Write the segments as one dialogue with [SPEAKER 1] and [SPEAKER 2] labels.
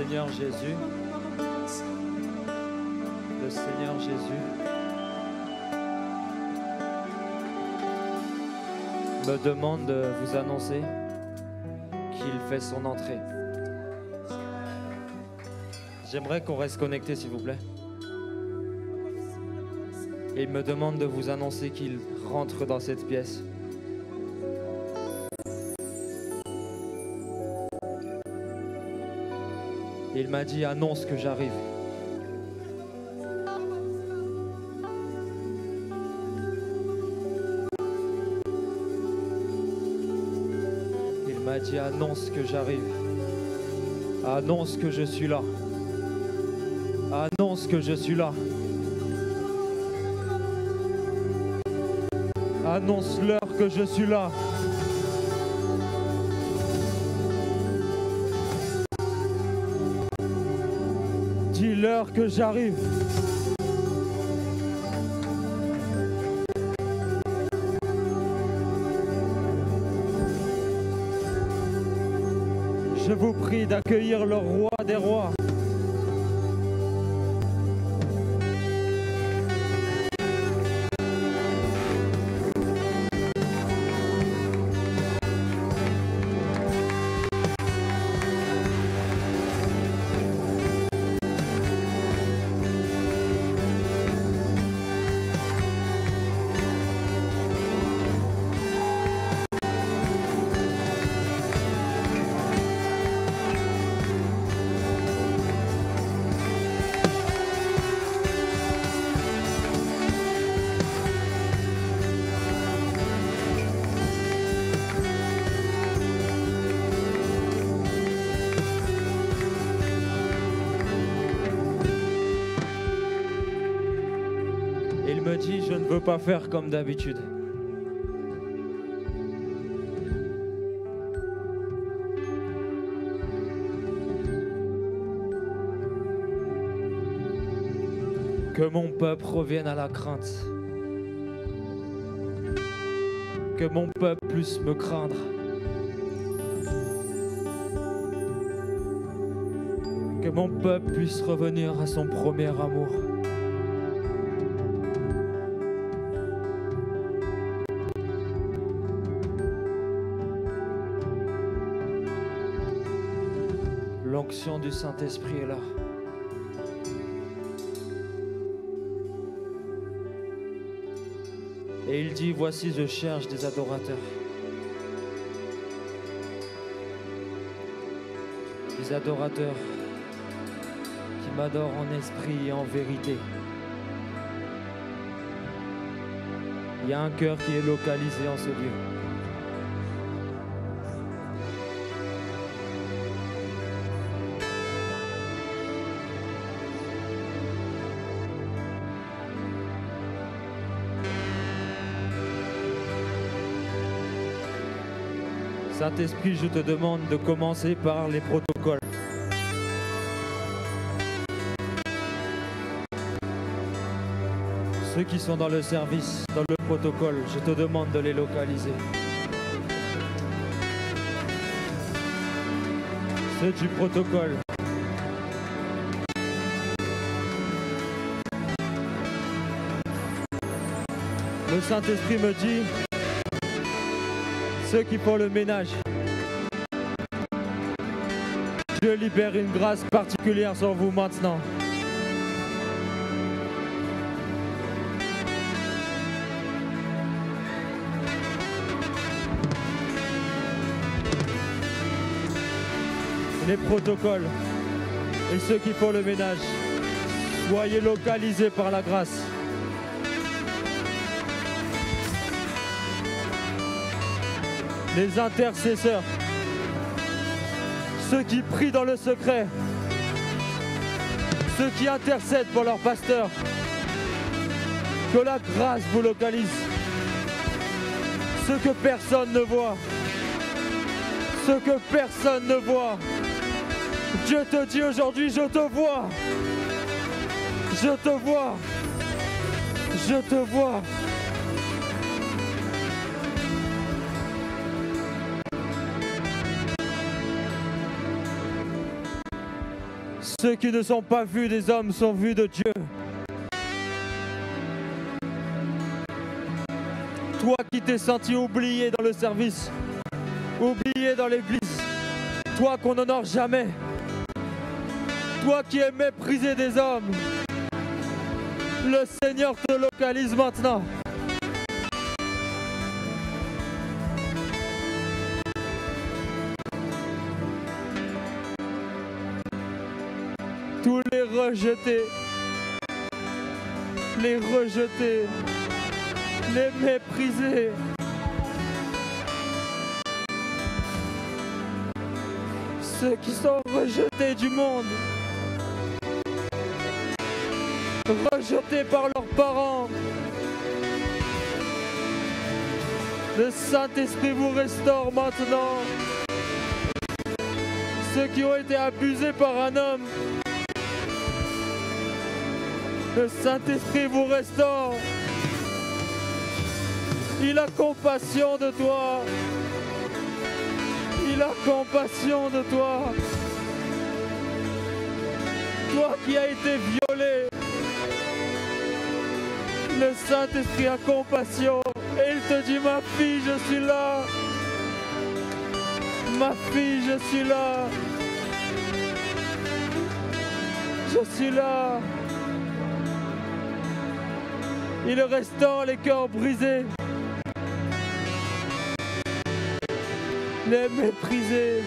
[SPEAKER 1] Seigneur Jésus, le Seigneur Jésus me demande de vous annoncer qu'il fait son entrée. J'aimerais qu'on reste connecté, s'il vous plaît. Et il me demande de vous annoncer qu'il rentre dans cette pièce. Et il m'a dit, annonce que j'arrive. Il m'a dit, annonce que j'arrive. Annonce que je suis là. Annonce que je suis là. Annonce-leur que je suis là. Dis-leur que j'arrive. Je vous prie d'accueillir le roi des rois. Il me dit, je ne veux pas faire comme d'habitude. Que mon peuple revienne à la crainte. Que mon peuple puisse me craindre. Que mon peuple puisse revenir à son premier amour. L'onction du Saint-Esprit est là. Et il dit, voici, je cherche des adorateurs. Des adorateurs qui m'adorent en esprit et en vérité. Il y a un cœur qui est localisé en ce lieu. Saint-Esprit, je te demande de commencer par les protocoles. Ceux qui sont dans le service, dans le protocole, je te demande de les localiser. Ceux du protocole. Le Saint-Esprit me dit, ceux qui font le ménage, Dieu libère une grâce particulière sur vous maintenant. Les protocoles et ceux qui font le ménage, soyez localisés par la grâce. Les intercesseurs, ceux qui prient dans le secret, ceux qui intercèdent pour leur pasteur, que la grâce vous localise. Ce que personne ne voit, ce que personne ne voit. Dieu te dit aujourd'hui, je te vois, je te vois, je te vois. Ceux qui ne sont pas vus des hommes sont vus de Dieu. Toi qui t'es senti oublié dans le service, oublié dans l'église, toi qu'on n'honore jamais, toi qui es méprisé des hommes, le Seigneur te localise maintenant. Tous les rejetés, les méprisés, ceux qui sont rejetés du monde, rejetés par leurs parents. Le Saint-Esprit vous restaure maintenant. Ceux qui ont été abusés par un homme, le Saint-Esprit vous restaure. Il a compassion de toi. Il a compassion de toi. Toi qui as été violé, le Saint-Esprit a compassion. Et il te dit, ma fille, je suis là. Ma fille, je suis là. Je suis là. Il restaure les cœurs brisés, les méprisés,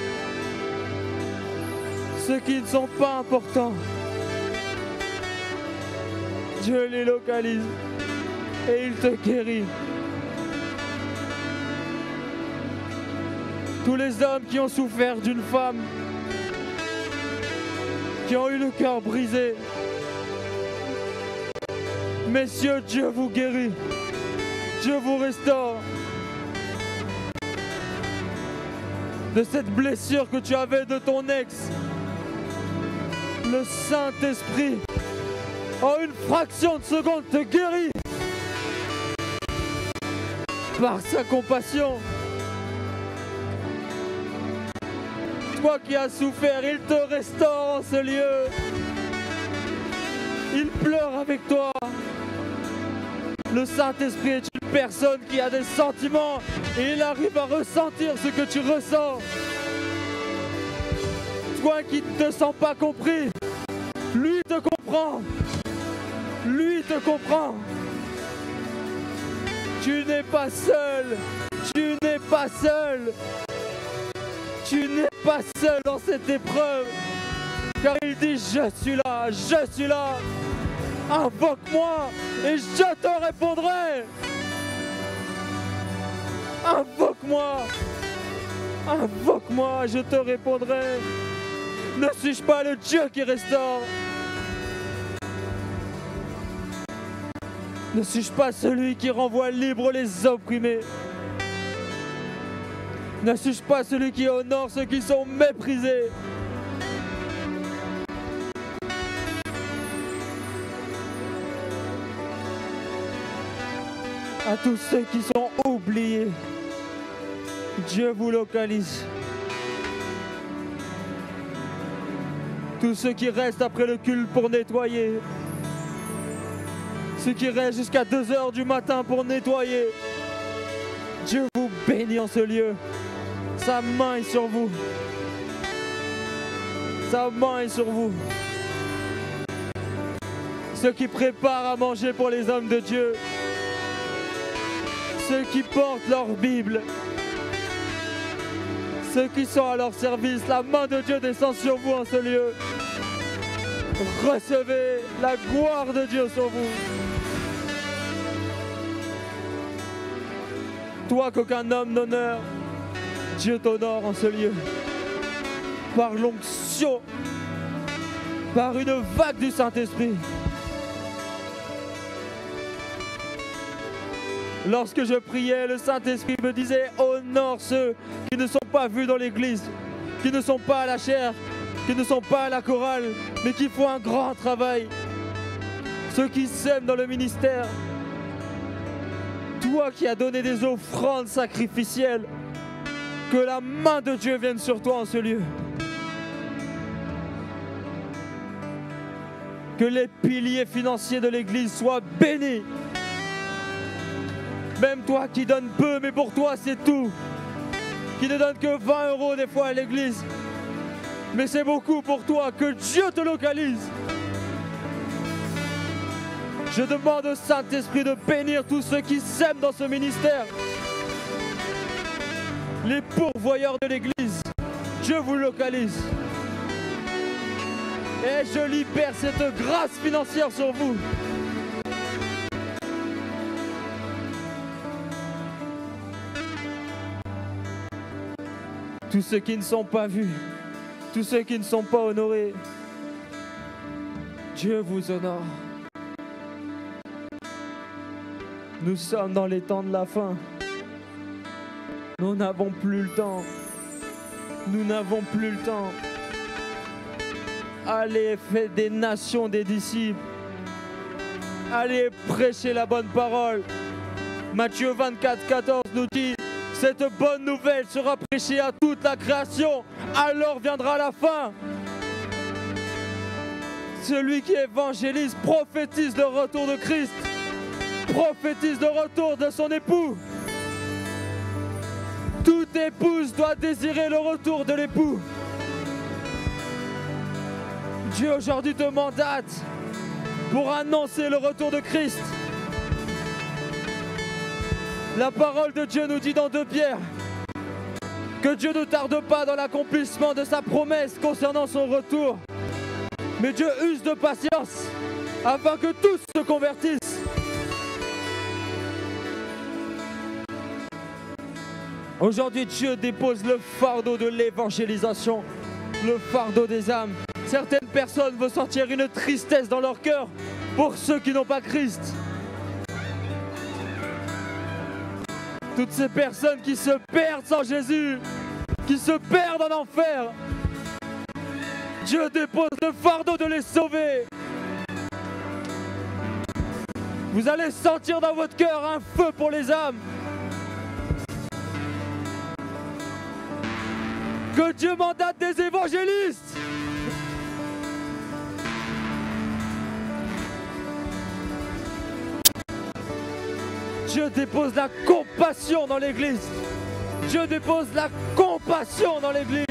[SPEAKER 1] ceux qui ne sont pas importants. Dieu les localise et il te guérit. Tous les hommes qui ont souffert d'une femme, qui ont eu le cœur brisé, messieurs, Dieu vous guérit, Dieu vous restaure de cette blessure que tu avais de ton ex. Le Saint-Esprit, en une fraction de seconde, te guérit par sa compassion. Toi qui as souffert, il te restaure en ce lieu. Il pleure avec toi. Le Saint-Esprit est une personne qui a des sentiments et il arrive à ressentir ce que tu ressens. Toi qui ne te sens pas compris, lui te comprend. Lui te comprend. Tu n'es pas seul. Tu n'es pas seul. Tu n'es pas seul dans cette épreuve. Car il dit, je suis là, je suis là. Invoque-moi et je te répondrai. Invoque-moi. Invoque-moi, je te répondrai. Ne suis-je pas le Dieu qui restaure? Ne suis-je pas celui qui renvoie libre les opprimés? Ne suis-je pas celui qui honore ceux qui sont méprisés? À tous ceux qui sont oubliés, Dieu vous localise. Tous ceux qui restent après le culte pour nettoyer, ceux qui restent jusqu'à 2 h du matin pour nettoyer, Dieu vous bénit en ce lieu. Sa main est sur vous. Sa main est sur vous. Ceux qui préparent à manger pour les hommes de Dieu, ceux qui portent leur Bible, ceux qui sont à leur service, la main de Dieu descend sur vous en ce lieu. Recevez la gloire de Dieu sur vous. Toi qu'aucun homme n'honore, Dieu t'honore en ce lieu. Par l'onction, par une vague du Saint-Esprit. Lorsque je priais, le Saint-Esprit me disait, honore ceux qui ne sont pas vus dans l'église, qui ne sont pas à la chair, qui ne sont pas à la chorale, mais qui font un grand travail. Ceux qui sèment dans le ministère. Toi qui as donné des offrandes sacrificielles, que la main de Dieu vienne sur toi en ce lieu. Que les piliers financiers de l'Église soient bénis. Même toi qui donnes peu, mais pour toi c'est tout. Qui ne donne que 20 € des fois à l'Église. Mais c'est beaucoup pour toi. Que Dieu te localise. Je demande au Saint-Esprit de bénir tous ceux qui s'aiment dans ce ministère. Les pourvoyeurs de l'Église, Dieu vous localise. Et je libère cette grâce financière sur vous. Tous ceux qui ne sont pas vus, tous ceux qui ne sont pas honorés, Dieu vous honore. Nous sommes dans les temps de la fin. Nous n'avons plus le temps. Nous n'avons plus le temps. Allez, faites des nations des disciples. Allez, prêchez la bonne parole. Matthieu 24, 14 nous dit: cette bonne nouvelle sera prêchée à toute la création. Alors viendra la fin. Celui qui évangélise prophétise le retour de Christ. Prophétise le retour de son époux. Toute épouse doit désirer le retour de l'époux. Dieu aujourd'hui te mandate pour annoncer le retour de Christ. La parole de Dieu nous dit dans 2 Pierre que Dieu ne tarde pas dans l'accomplissement de sa promesse concernant son retour. Mais Dieu use de patience afin que tous se convertissent. Aujourd'hui, Dieu dépose le fardeau de l'évangélisation, le fardeau des âmes. Certaines personnes veulent sentir une tristesse dans leur cœur pour ceux qui n'ont pas Christ. Toutes ces personnes qui se perdent sans Jésus, qui se perdent en enfer, Dieu dépose le fardeau de les sauver. Vous allez sentir dans votre cœur un feu pour les âmes. Que Dieu mandate des évangélistes. Dieu dépose la compassion dans l'Église. Dieu dépose la compassion dans l'Église.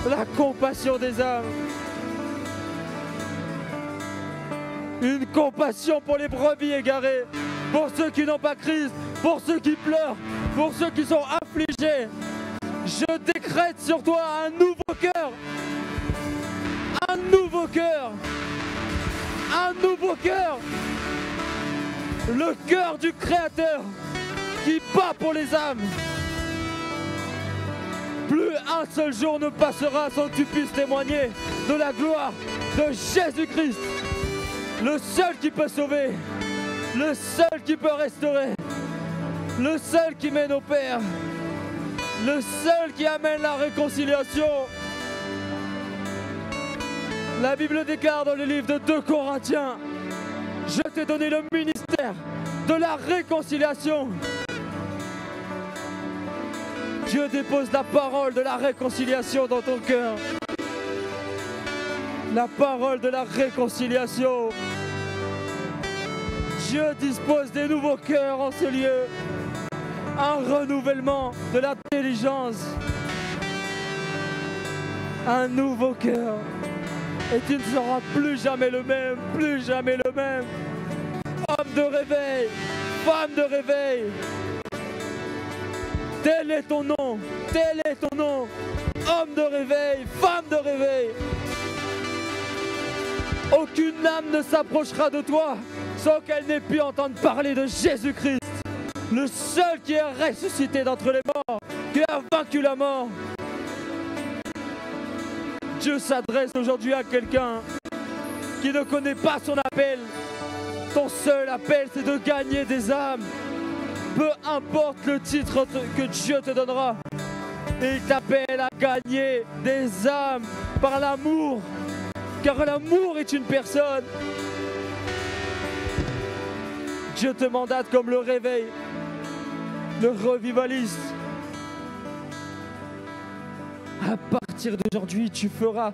[SPEAKER 1] La compassion des âmes. Une compassion pour les brebis égarées. Pour ceux qui n'ont pas Christ. Pour ceux qui pleurent. Pour ceux qui sont affligés. Je décrète sur toi un nouveau cœur. Un nouveau cœur. Un nouveau cœur. Le cœur du Créateur qui bat pour les âmes. Plus un seul jour ne passera sans que tu puisses témoigner de la gloire de Jésus-Christ. Le seul qui peut sauver. Le seul qui peut restaurer. Le seul qui mène au Père. Le seul qui amène la réconciliation. La Bible déclare dans le livre de 2 Corinthiens: je t'ai donné le ministère de la réconciliation. Dieu dépose la parole de la réconciliation dans ton cœur. La parole de la réconciliation. Dieu dispose des nouveaux cœurs en ce lieu. Un renouvellement de l'intelligence. Un nouveau cœur. Et tu ne seras plus jamais le même, plus jamais le même. Homme de réveil, femme de réveil. Tel est ton nom, tel est ton nom. Homme de réveil, femme de réveil. Aucune âme ne s'approchera de toi sans qu'elle n'ait pu entendre parler de Jésus-Christ. Le seul qui est ressuscité d'entre les morts, qui a vaincu la mort. Dieu s'adresse aujourd'hui à quelqu'un qui ne connaît pas son appel. Ton seul appel, c'est de gagner des âmes. Peu importe le titre que Dieu te donnera. Et il t'appelle à gagner des âmes par l'amour. Car l'amour est une personne. Dieu te mandate comme le réveil, le revivaliste. À partir d'aujourd'hui, tu feras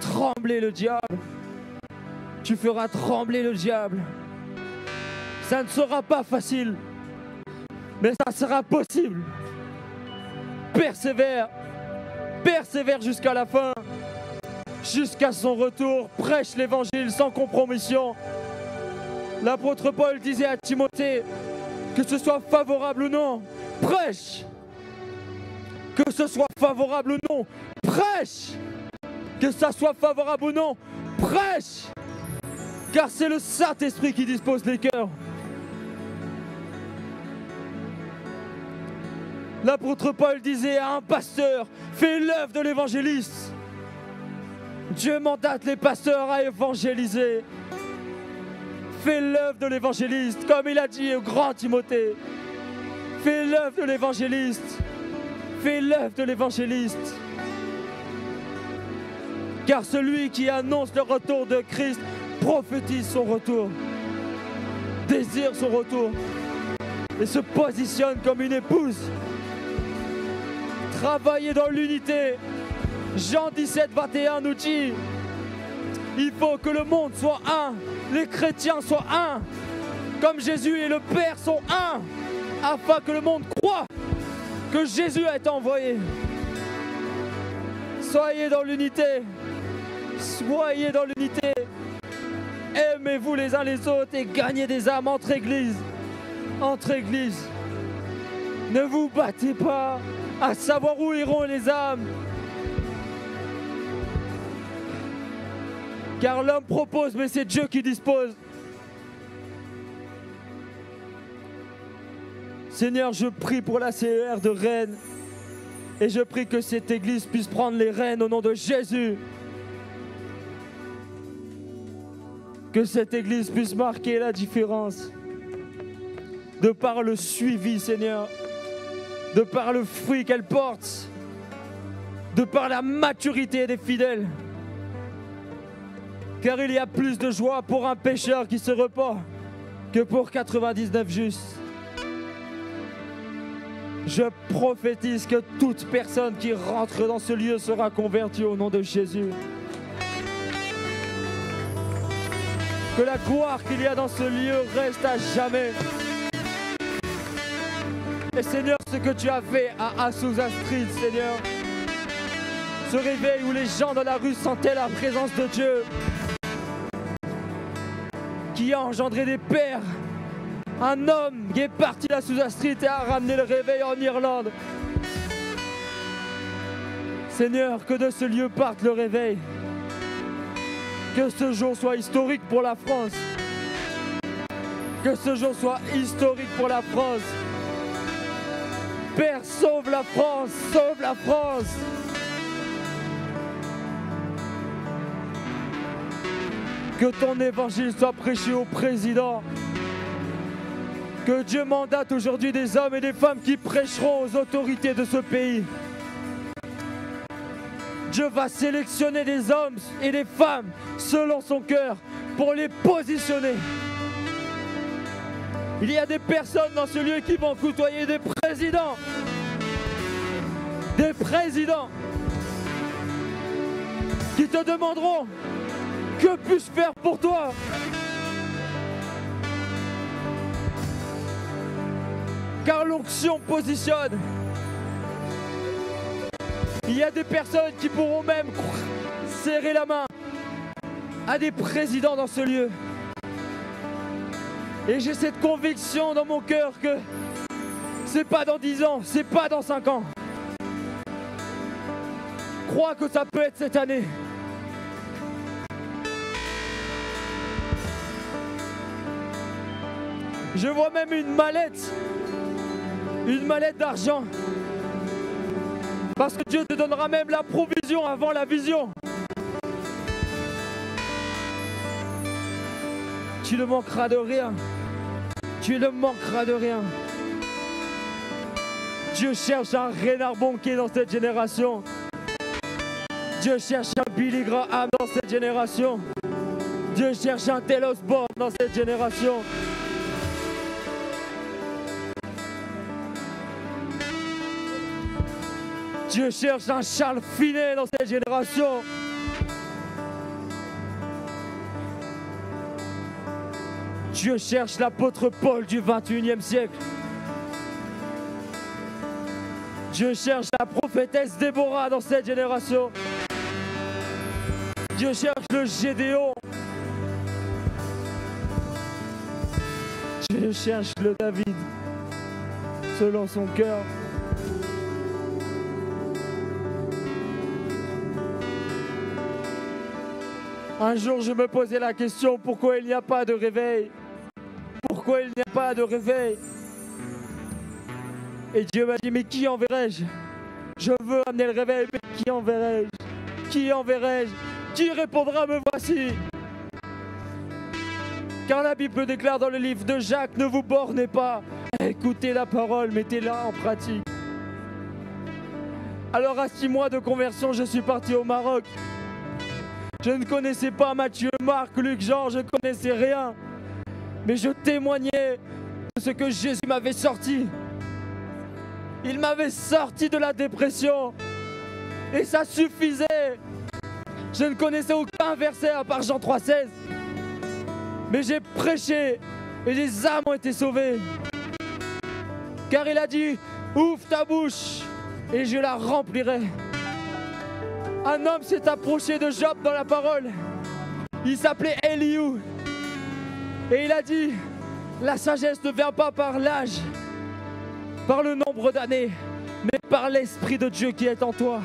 [SPEAKER 1] trembler le diable. Tu feras trembler le diable. Ça ne sera pas facile, mais ça sera possible. Persévère, persévère jusqu'à la fin, jusqu'à son retour. Prêche l'évangile sans compromission. L'apôtre Paul disait à Timothée, que ce soit favorable ou non, prêche. Que ce soit favorable ou non, prêche. Que ça soit favorable ou non, prêche. Car c'est le Saint-Esprit qui dispose les cœurs. L'apôtre Paul disait à un pasteur, fais l'œuvre de l'évangéliste. Dieu mandate les pasteurs à évangéliser. Fais l'œuvre de l'évangéliste, comme il a dit au grand Timothée. Fais l'œuvre de l'évangéliste. Fais l'œuvre de l'évangéliste. Car celui qui annonce le retour de Christ prophétise son retour, désire son retour et se positionne comme une épouse. Travailler dans l'unité. Jean 17, 21 nous dit, il faut que le monde soit un, les chrétiens soient un, comme Jésus et le Père sont un, afin que le monde croie que Jésus a été envoyé. Soyez dans l'unité, soyez dans l'unité, aimez-vous les uns les autres et gagnez des âmes entre églises, entre églises. Ne vous battez pas à savoir où iront les âmes. Car l'homme propose, mais c'est Dieu qui dispose. Seigneur, je prie pour la CER de Rennes. Et je prie que cette église puisse prendre les rênes au nom de Jésus. Que cette église puisse marquer la différence. De par le suivi, Seigneur. De par le fruit qu'elle porte. De par la maturité des fidèles. Car il y a plus de joie pour un pécheur qui se repent que pour 99 justes. Je prophétise que toute personne qui rentre dans ce lieu sera convertie au nom de Jésus. Que la gloire qu'il y a dans ce lieu reste à jamais. Et Seigneur, ce que tu as fait à Azusa Street, Seigneur, ce réveil où les gens dans la rue sentaient la présence de Dieu, qui a engendré des pères. Un homme qui est parti à Azusa Street et a ramené le réveil en Irlande. Seigneur, que de ce lieu parte le réveil. Que ce jour soit historique pour la France. Que ce jour soit historique pour la France. Père, sauve la France, sauve la France. Que ton évangile soit prêché au président. Que Dieu mandate aujourd'hui des hommes et des femmes qui prêcheront aux autorités de ce pays. Dieu va sélectionner des hommes et des femmes selon son cœur pour les positionner. Il y a des personnes dans ce lieu qui vont côtoyer des présidents. Des présidents qui te demanderont: que puis-je faire pour toi? Car l'onction positionne. Il y a des personnes qui pourront même serrer la main à des présidents dans ce lieu. Et j'ai cette conviction dans mon cœur que c'est pas dans 10 ans, c'est pas dans 5 ans. Crois que ça peut être cette année. Je vois même une mallette d'argent. Parce que Dieu te donnera même la provision avant la vision. Tu ne manqueras de rien. Tu ne manqueras de rien. Dieu cherche un Reinhard Bonnke dans cette génération. Dieu cherche un Billy Graham dans cette génération. Dieu cherche un Tel Osborne dans cette génération. Dieu cherche un Charles Finet dans cette génération. Dieu cherche l'apôtre Paul du 21e siècle. Dieu cherche la prophétesse Déborah dans cette génération. Dieu cherche le Gédéon. Dieu cherche le David selon son cœur. Un jour, je me posais la question, pourquoi il n'y a pas de réveil? Pourquoi il n'y a pas de réveil? Et Dieu m'a dit, mais qui enverrai-je? Je veux amener le réveil, mais qui enverrai-je? Qui enverrai-je? Qui répondra, me voici? Car la Bible déclare dans le livre de Jacques, ne vous bornez pas, écoutez la parole, mettez-la en pratique. Alors à 6 mois de conversion, je suis parti au Maroc. Je ne connaissais pas Matthieu, Marc, Luc, Jean, je ne connaissais rien. Mais je témoignais de ce que Jésus m'avait sorti. Il m'avait sorti de la dépression. Et ça suffisait. Je ne connaissais aucun verset à part Jean 3,16. Mais j'ai prêché et les âmes ont été sauvées. Car il a dit, ouvre ta bouche et je la remplirai. Un homme s'est approché de Job dans la parole. Il s'appelait Eliou. Et il a dit, la sagesse ne vient pas par l'âge, par le nombre d'années, mais par l'Esprit de Dieu qui est en toi.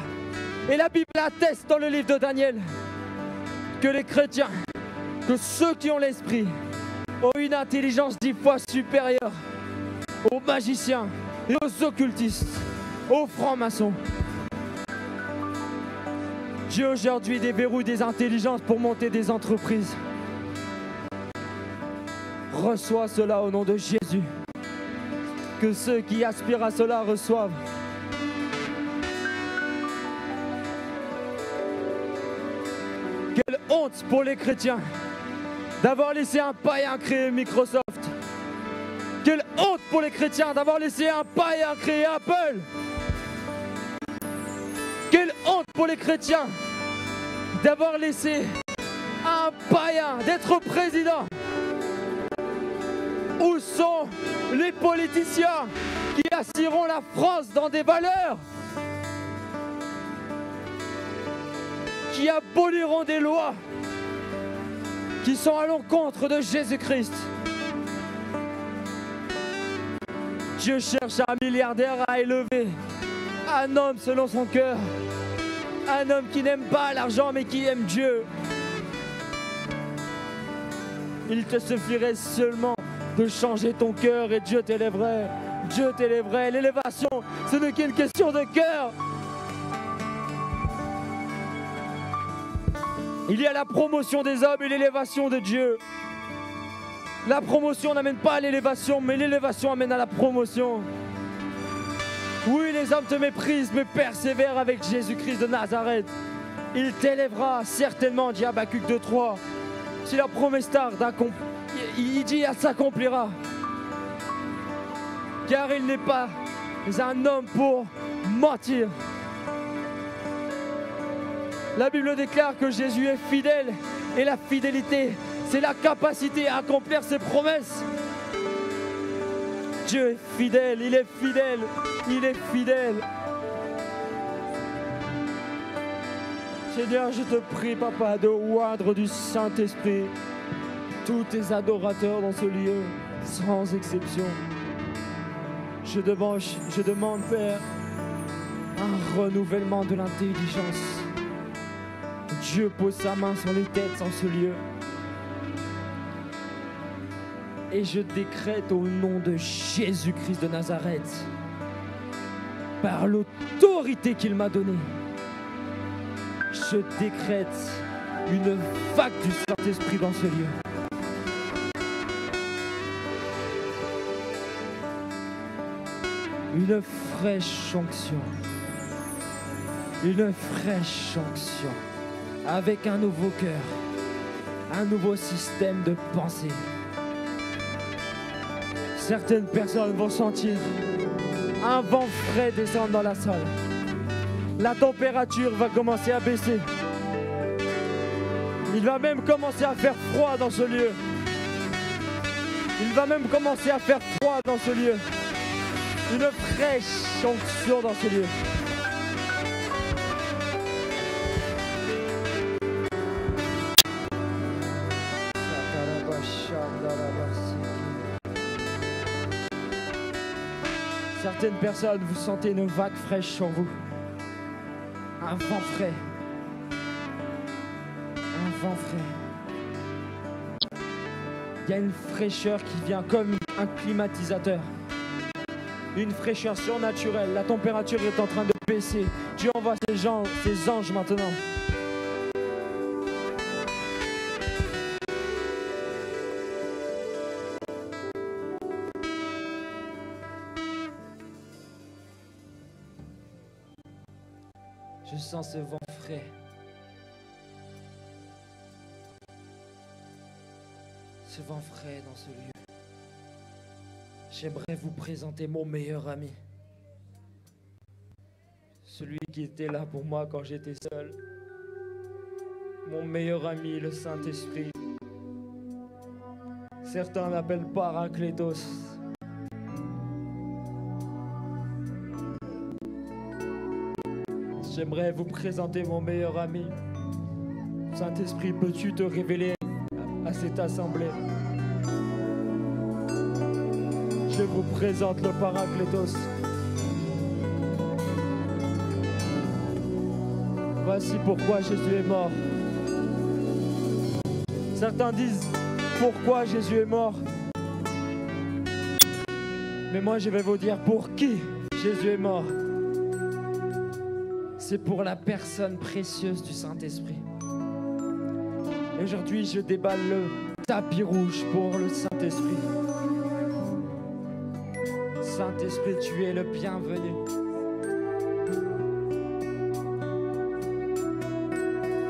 [SPEAKER 1] Et la Bible atteste dans le livre de Daniel que les chrétiens, que ceux qui ont l'Esprit, ont une intelligence 10 fois supérieure aux magiciens et aux occultistes, aux francs-maçons. Dieu aujourd'hui déverrouille des intelligences pour monter des entreprises. Reçois cela au nom de Jésus. Que ceux qui aspirent à cela reçoivent. Quelle honte pour les chrétiens d'avoir laissé un païen créer Microsoft. Quelle honte pour les chrétiens d'avoir laissé un païen créer Apple. Quelle honte pour les chrétiens d'avoir laissé un païen d'être président. Où sont les politiciens qui assiront la France dans des valeurs, qui aboliront des lois qui sont à l'encontre de Jésus-Christ? Dieu cherche un milliardaire à élever, un homme selon son cœur, un homme qui n'aime pas l'argent mais qui aime Dieu. Il te suffirait seulement de changer ton cœur et Dieu t'élèverait. Dieu t'élèverait. L'élévation, ce n'est qu'une question de cœur. Il y a la promotion des hommes et l'élévation de Dieu. La promotion n'amène pas à l'élévation, mais l'élévation amène à la promotion. Oui, les hommes te méprisent, mais persévère avec Jésus-Christ de Nazareth. Il t'élèvera certainement, dit Habacuc 2,3. Si la promesse tarde, il dit, elle s'accomplira. Car il n'est pas un homme pour mentir. La Bible déclare que Jésus est fidèle et la fidélité, c'est la capacité à accomplir ses promesses. Dieu est fidèle, il est fidèle, il est fidèle. Seigneur, je te prie, Papa, de oindre du Saint-Esprit tous tes adorateurs dans ce lieu, sans exception. Je demande, Père, un renouvellement de l'intelligence. Dieu pose sa main sur les têtes dans ce lieu. Et je décrète au nom de Jésus-Christ de Nazareth, par l'autorité qu'il m'a donnée, je décrète une vague du Saint-Esprit dans ce lieu. Une fraîche onction. Une fraîche onction. Avec un nouveau cœur. Un nouveau système de pensée. Certaines personnes vont sentir un vent frais descendre dans la salle. La température va commencer à baisser. Il va même commencer à faire froid dans ce lieu. Il va même commencer à faire froid dans ce lieu. Une fraîche onction dans ce lieu. Certaines personnes, vous sentez une vague fraîche sur vous. Un vent frais. Un vent frais. Il y a une fraîcheur qui vient comme un climatisateur. Une fraîcheur surnaturelle. La température est en train de baisser. Dieu envoie ses anges maintenant. Je sens ce vent frais. Ce vent frais dans ce lieu. J'aimerais vous présenter mon meilleur ami. Celui qui était là pour moi quand j'étais seul. Mon meilleur ami, le Saint-Esprit. Certains l'appellent Paraclétos. J'aimerais vous présenter mon meilleur ami. Saint-Esprit, peux-tu te révéler à cette assemblée? Je vous présente le Paraclétos. Voici pourquoi Jésus est mort. Certains disent pourquoi Jésus est mort. Mais moi je vais vous dire pour qui Jésus est mort. C'est pour la personne précieuse du Saint-Esprit. Et aujourd'hui, je déballe le tapis rouge pour le Saint-Esprit. Saint-Esprit, tu es le bienvenu.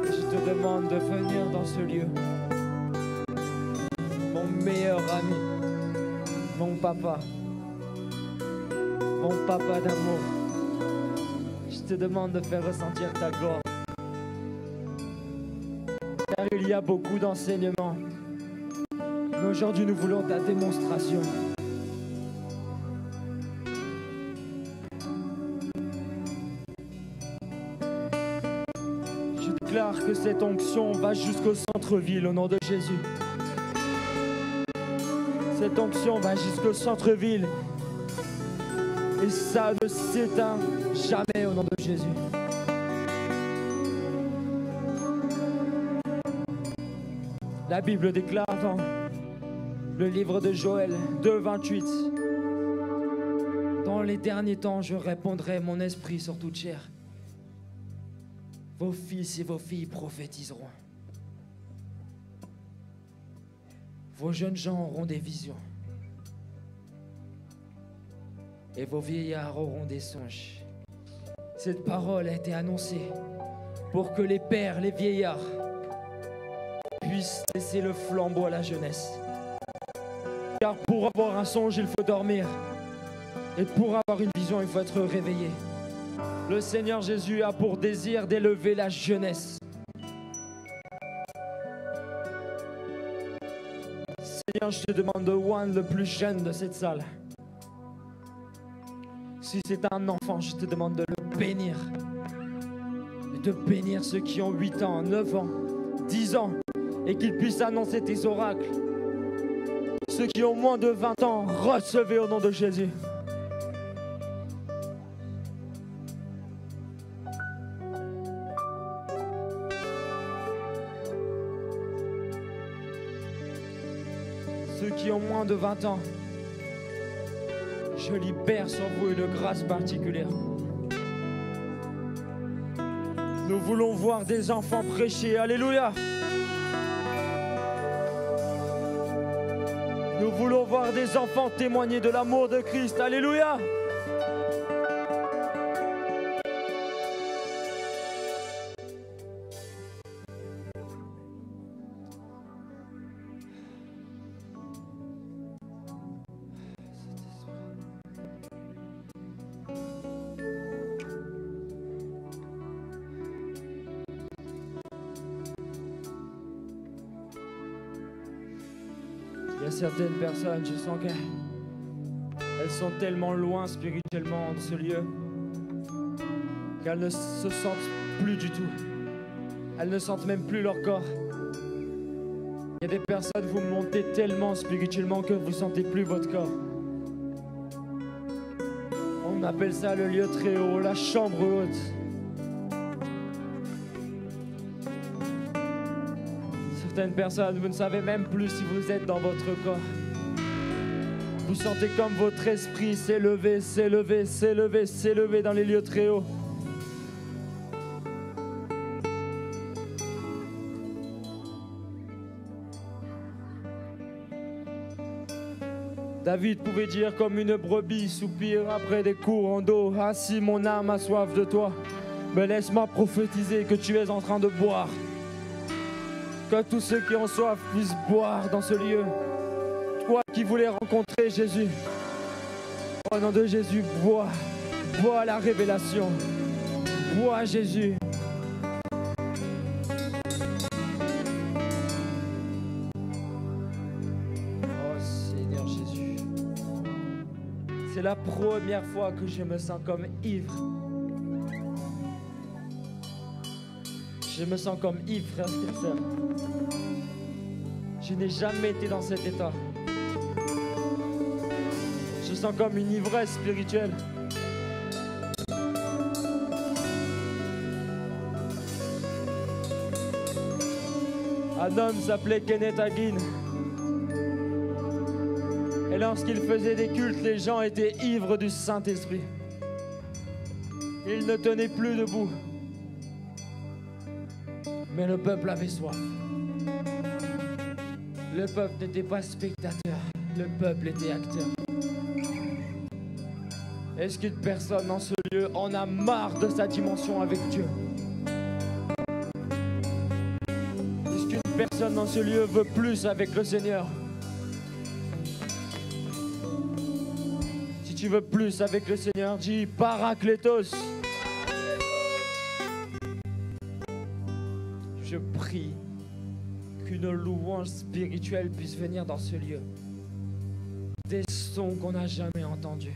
[SPEAKER 1] Je te demande de venir dans ce lieu. Mon meilleur ami, mon papa d'amour. Je te demande de faire ressentir ta gloire. Car il y a beaucoup d'enseignements. Mais aujourd'hui, nous voulons ta démonstration. Je déclare que cette onction va jusqu'au centre-ville au nom de Jésus. Cette onction va jusqu'au centre-ville. Et ça ne s'éteint jamais au nom de Jésus. La Bible déclare dans le livre de Joël 2:28, dans les derniers temps, je répandrai mon esprit sur toute chair. Vos fils et vos filles prophétiseront. Vos jeunes gens auront des visions. Et vos vieillards auront des songes. Cette parole a été annoncée pour que les pères, les vieillards puissent laisser le flambeau à la jeunesse. Car pour avoir un songe, il faut dormir. Et pour avoir une vision, il faut être réveillé. Le Seigneur Jésus a pour désir d'élever la jeunesse. Seigneur, je te demande de oindre le plus jeune de cette salle. Si c'est un enfant, je te demande de le bénir. Et de bénir ceux qui ont 8 ans, 9 ans, 10 ans. Et qu'ils puissent annoncer tes oracles. Ceux qui ont moins de 20 ans, recevez au nom de Jésus. Ceux qui ont moins de 20 ans, je libère sur vous une grâce particulière. Nous voulons voir des enfants prêcher. Alléluia. Nous voulons voir des enfants témoigner de l'amour de Christ. Alléluia. Il y a y a certaines personnes, je sens qu'elles sont tellement loin spirituellement de ce lieu qu'elles ne se sentent plus du tout. Elles ne sentent même plus leur corps. Il y a des personnes, vous montez tellement spirituellement que vous ne sentez plus votre corps. On appelle ça le lieu très haut, la chambre haute. Certaines personnes, vous ne savez même plus si vous êtes dans votre corps. Vous sentez comme votre esprit s'élever, s'élever, s'élever, s'élever dans les lieux très hauts. David pouvait dire comme une brebis soupire après des courants d'eau. Ainsi mon âme a soif de toi. Mais laisse-moi prophétiser que tu es en train de boire. Que tous ceux qui ont soif puissent boire dans ce lieu. Toi qui voulais rencontrer Jésus, au nom de Jésus, bois. Bois la révélation. Bois Jésus. C'est la première fois que je me sens comme ivre. Je me sens comme ivre, frère et sœur. Je n'ai jamais été dans cet état. Je sens comme une ivresse spirituelle. Un homme s'appelait Kenneth Hagin. Et lorsqu'il faisait des cultes, les gens étaient ivres du Saint-Esprit. Ils ne tenaient plus debout. Mais le peuple avait soif. Le peuple n'était pas spectateur, le peuple était acteur. Est-ce qu'une personne dans ce lieu en a marre de sa dimension avec Dieu? Est-ce qu'une personne dans ce lieu veut plus avec le Seigneur? Si tu veux plus avec le Seigneur, dis Parakletos. Je prie qu'une louange spirituelle puisse venir dans ce lieu. Des sons qu'on n'a jamais entendus.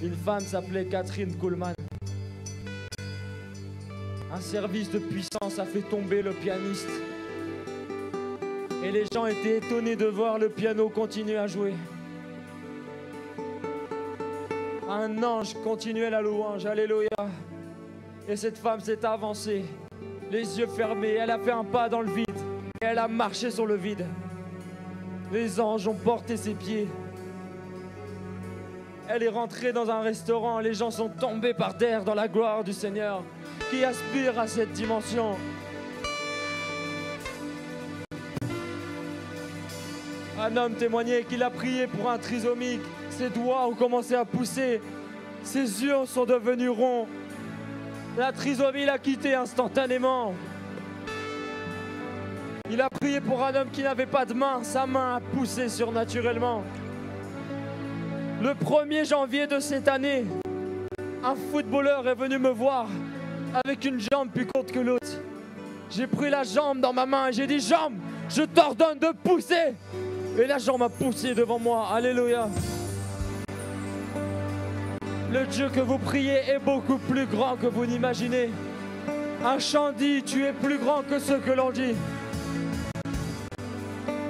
[SPEAKER 1] Une femme s'appelait Catherine Kuhlman. Un service de puissance a fait tomber le pianiste. Et les gens étaient étonnés de voir le piano continuer à jouer. Un ange continuait la louange, alléluia. Et cette femme s'est avancée, les yeux fermés, elle a fait un pas dans le vide et elle a marché sur le vide. Les anges ont porté ses pieds. Elle est rentrée dans un restaurant, les gens sont tombés par terre dans la gloire du Seigneur qui aspire à cette dimension. Un homme témoignait qu'il a prié pour un trisomique. Ses doigts ont commencé à pousser. Ses yeux sont devenus ronds. La trisomie l'a quitté instantanément. Il a prié pour un homme qui n'avait pas de main. Sa main a poussé surnaturellement. Le 1er janvier de cette année, un footballeur est venu me voir avec une jambe plus courte que l'autre. J'ai pris la jambe dans ma main et j'ai dit « Jambe, je t'ordonne de pousser !» Et la jambe a poussé devant moi. Alléluia. Le Dieu que vous priez est beaucoup plus grand que vous n'imaginez. Un chant dit, tu es plus grand que ce que l'on dit.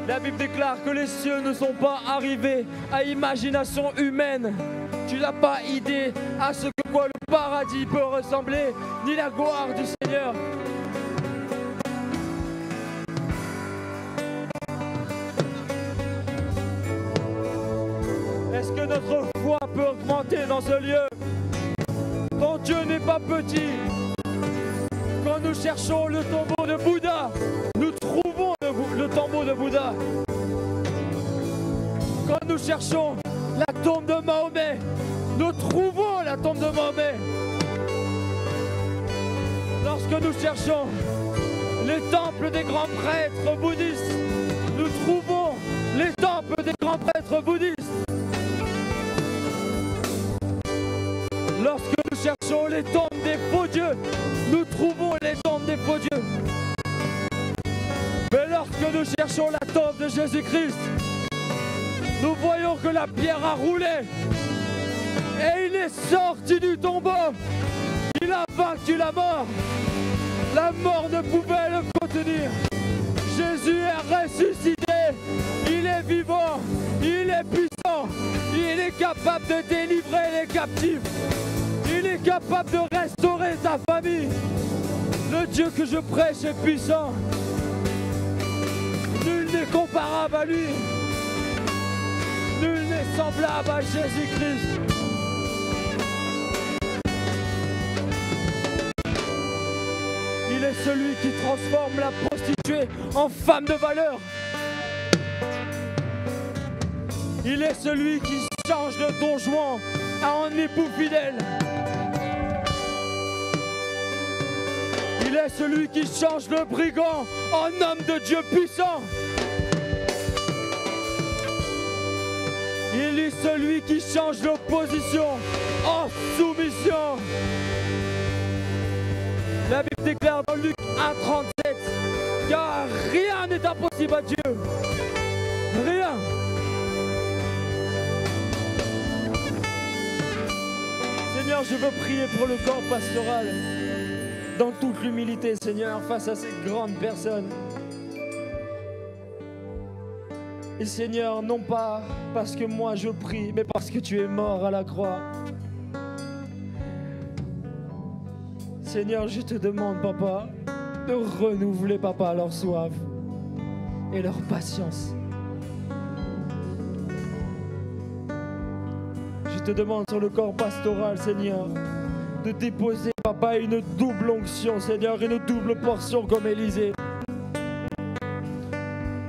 [SPEAKER 1] La Bible déclare que les cieux ne sont pas arrivés à imagination humaine. Tu n'as pas idée à ce que quoi le paradis peut ressembler, ni la gloire du Seigneur. Est-ce que notre foi peut augmenter dans ce lieu? Ton Dieu n'est pas petit. Quand nous cherchons le tombeau de Bouddha, nous trouvons le tombeau de Bouddha. Quand nous cherchons la tombe de Mahomet, nous trouvons la tombe de Mahomet. Lorsque nous cherchons les temples des grands prêtres bouddhistes, nous trouvons les temples des grands prêtres bouddhistes. Lorsque nous cherchons les tombes des faux dieux, nous trouvons les tombes des faux dieux. Mais lorsque nous cherchons la tombe de Jésus-Christ, nous voyons que la pierre a roulé et il est sorti du tombeau. Il a vaincu la mort. La mort ne pouvait le contenir. Jésus est ressuscité. Il est vivant. Il est puissant. Il est capable de délivrer les captifs. Il est capable de restaurer ta famille. Le Dieu que je prêche est puissant. Nul n'est comparable à lui. Nul n'est semblable à Jésus-Christ. Il est celui qui transforme la prostituée en femme de valeur. Il est celui qui change le don Juan en époux fidèle. Il est celui qui change le brigand en homme de Dieu puissant. Il est celui qui change l'opposition en soumission. La Bible déclare dans Luc 1,37 car rien n'est impossible à Dieu. Rien. Seigneur, je veux prier pour le corps pastoral dans toute l'humilité, Seigneur, face à ces grandes personnes. Et Seigneur, non pas parce que moi je prie, mais parce que tu es mort à la croix. Seigneur, je te demande, Papa, de renouveler, Papa, leur soif et leur patience. Je te demande sur le corps pastoral, Seigneur, de déposer, Papa, une double onction, Seigneur, une double portion comme Élisée.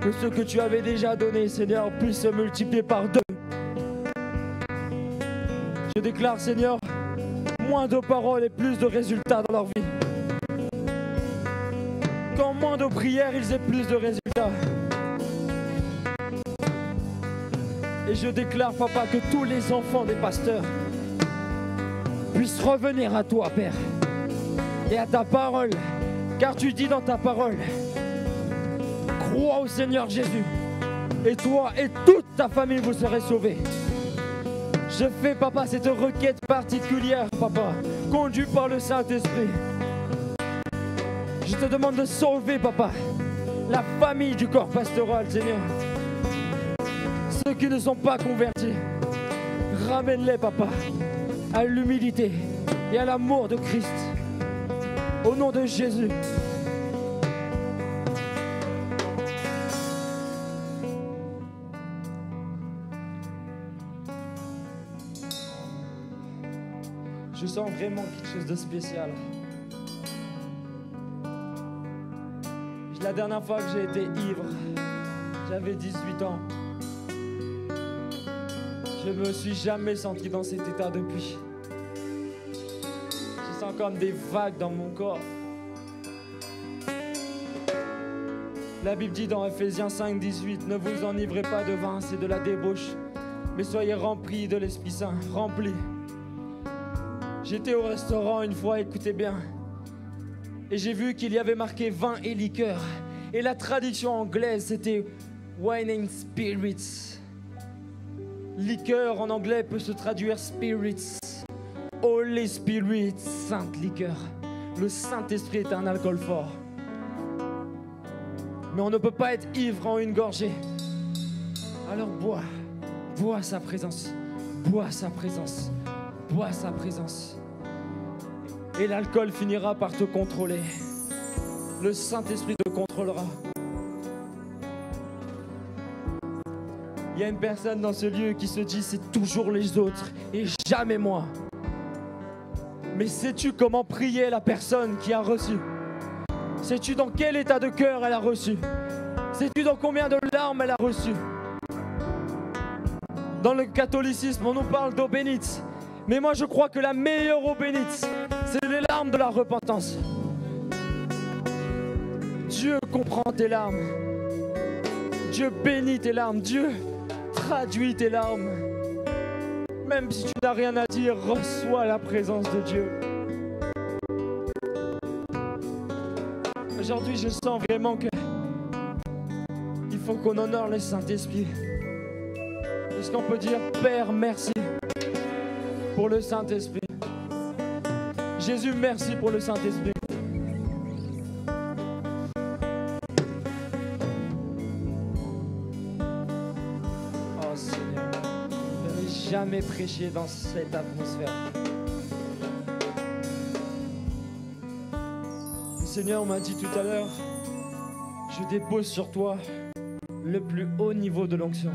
[SPEAKER 1] Que ce que tu avais déjà donné, Seigneur, puisse se multiplier par 2. Je déclare, Seigneur, moins de paroles et plus de résultats dans leur vie. Qu'en moins de prières, ils aient plus de résultats. Et je déclare, Papa, que tous les enfants des pasteurs puissent revenir à toi, Père, et à ta parole, car tu dis dans ta parole, crois au Seigneur Jésus, et toi et toute ta famille, vous serez sauvés. Je fais, Papa, cette requête particulière, Papa, conduite par le Saint-Esprit. Je te demande de sauver, Papa, la famille du corps pastoral, Seigneur. Ceux qui ne sont pas convertis, ramène-les, Papa, à l'humilité et à l'amour de Christ. Au nom de Jésus. Je sens vraiment quelque chose de spécial. La dernière fois que j'ai été ivre, j'avais 18 ans. Je ne me suis jamais senti dans cet état depuis. Je sens comme des vagues dans mon corps. La Bible dit dans Ephésiens 5,18, ne vous enivrez pas de vin, c'est de la débauche, mais soyez remplis de l'Esprit Saint, remplis. J'étais au restaurant une fois, écoutez bien, et j'ai vu qu'il y avait marqué vin et liqueur. Et la traduction anglaise, c'était wine and spirits. Liqueur en anglais peut se traduire spirits. Holy Spirit, sainte liqueur. Le Saint-Esprit est un alcool fort. Mais on ne peut pas être ivre en une gorgée. Alors bois sa présence, bois sa présence, bois sa présence. Et l'alcool finira par te contrôler. Le Saint-Esprit te contrôlera. Il y a une personne dans ce lieu qui se dit c'est toujours les autres et jamais moi. Mais sais-tu comment prier la personne qui a reçu? Sais-tu dans quel état de cœur elle a reçu? Sais-tu dans combien de larmes elle a reçu? Dans le catholicisme, on nous parle d'eau bénite. Mais moi je crois que la meilleure eau bénite, c'est les larmes de la repentance. Dieu comprend tes larmes. Dieu bénit tes larmes. Dieu traduit tes larmes. Même si tu n'as rien à dire, reçois la présence de Dieu. Aujourd'hui, je sens vraiment que faut qu'on honore le Saint-Esprit. Est-ce qu'on peut dire, Père, merci pour le Saint-Esprit. Jésus, merci pour le Saint-Esprit. Oh Seigneur, je n'ai jamais prêché dans cette atmosphère. Le Seigneur m'a dit tout à l'heure, je dépose sur toi le plus haut niveau de l'onction.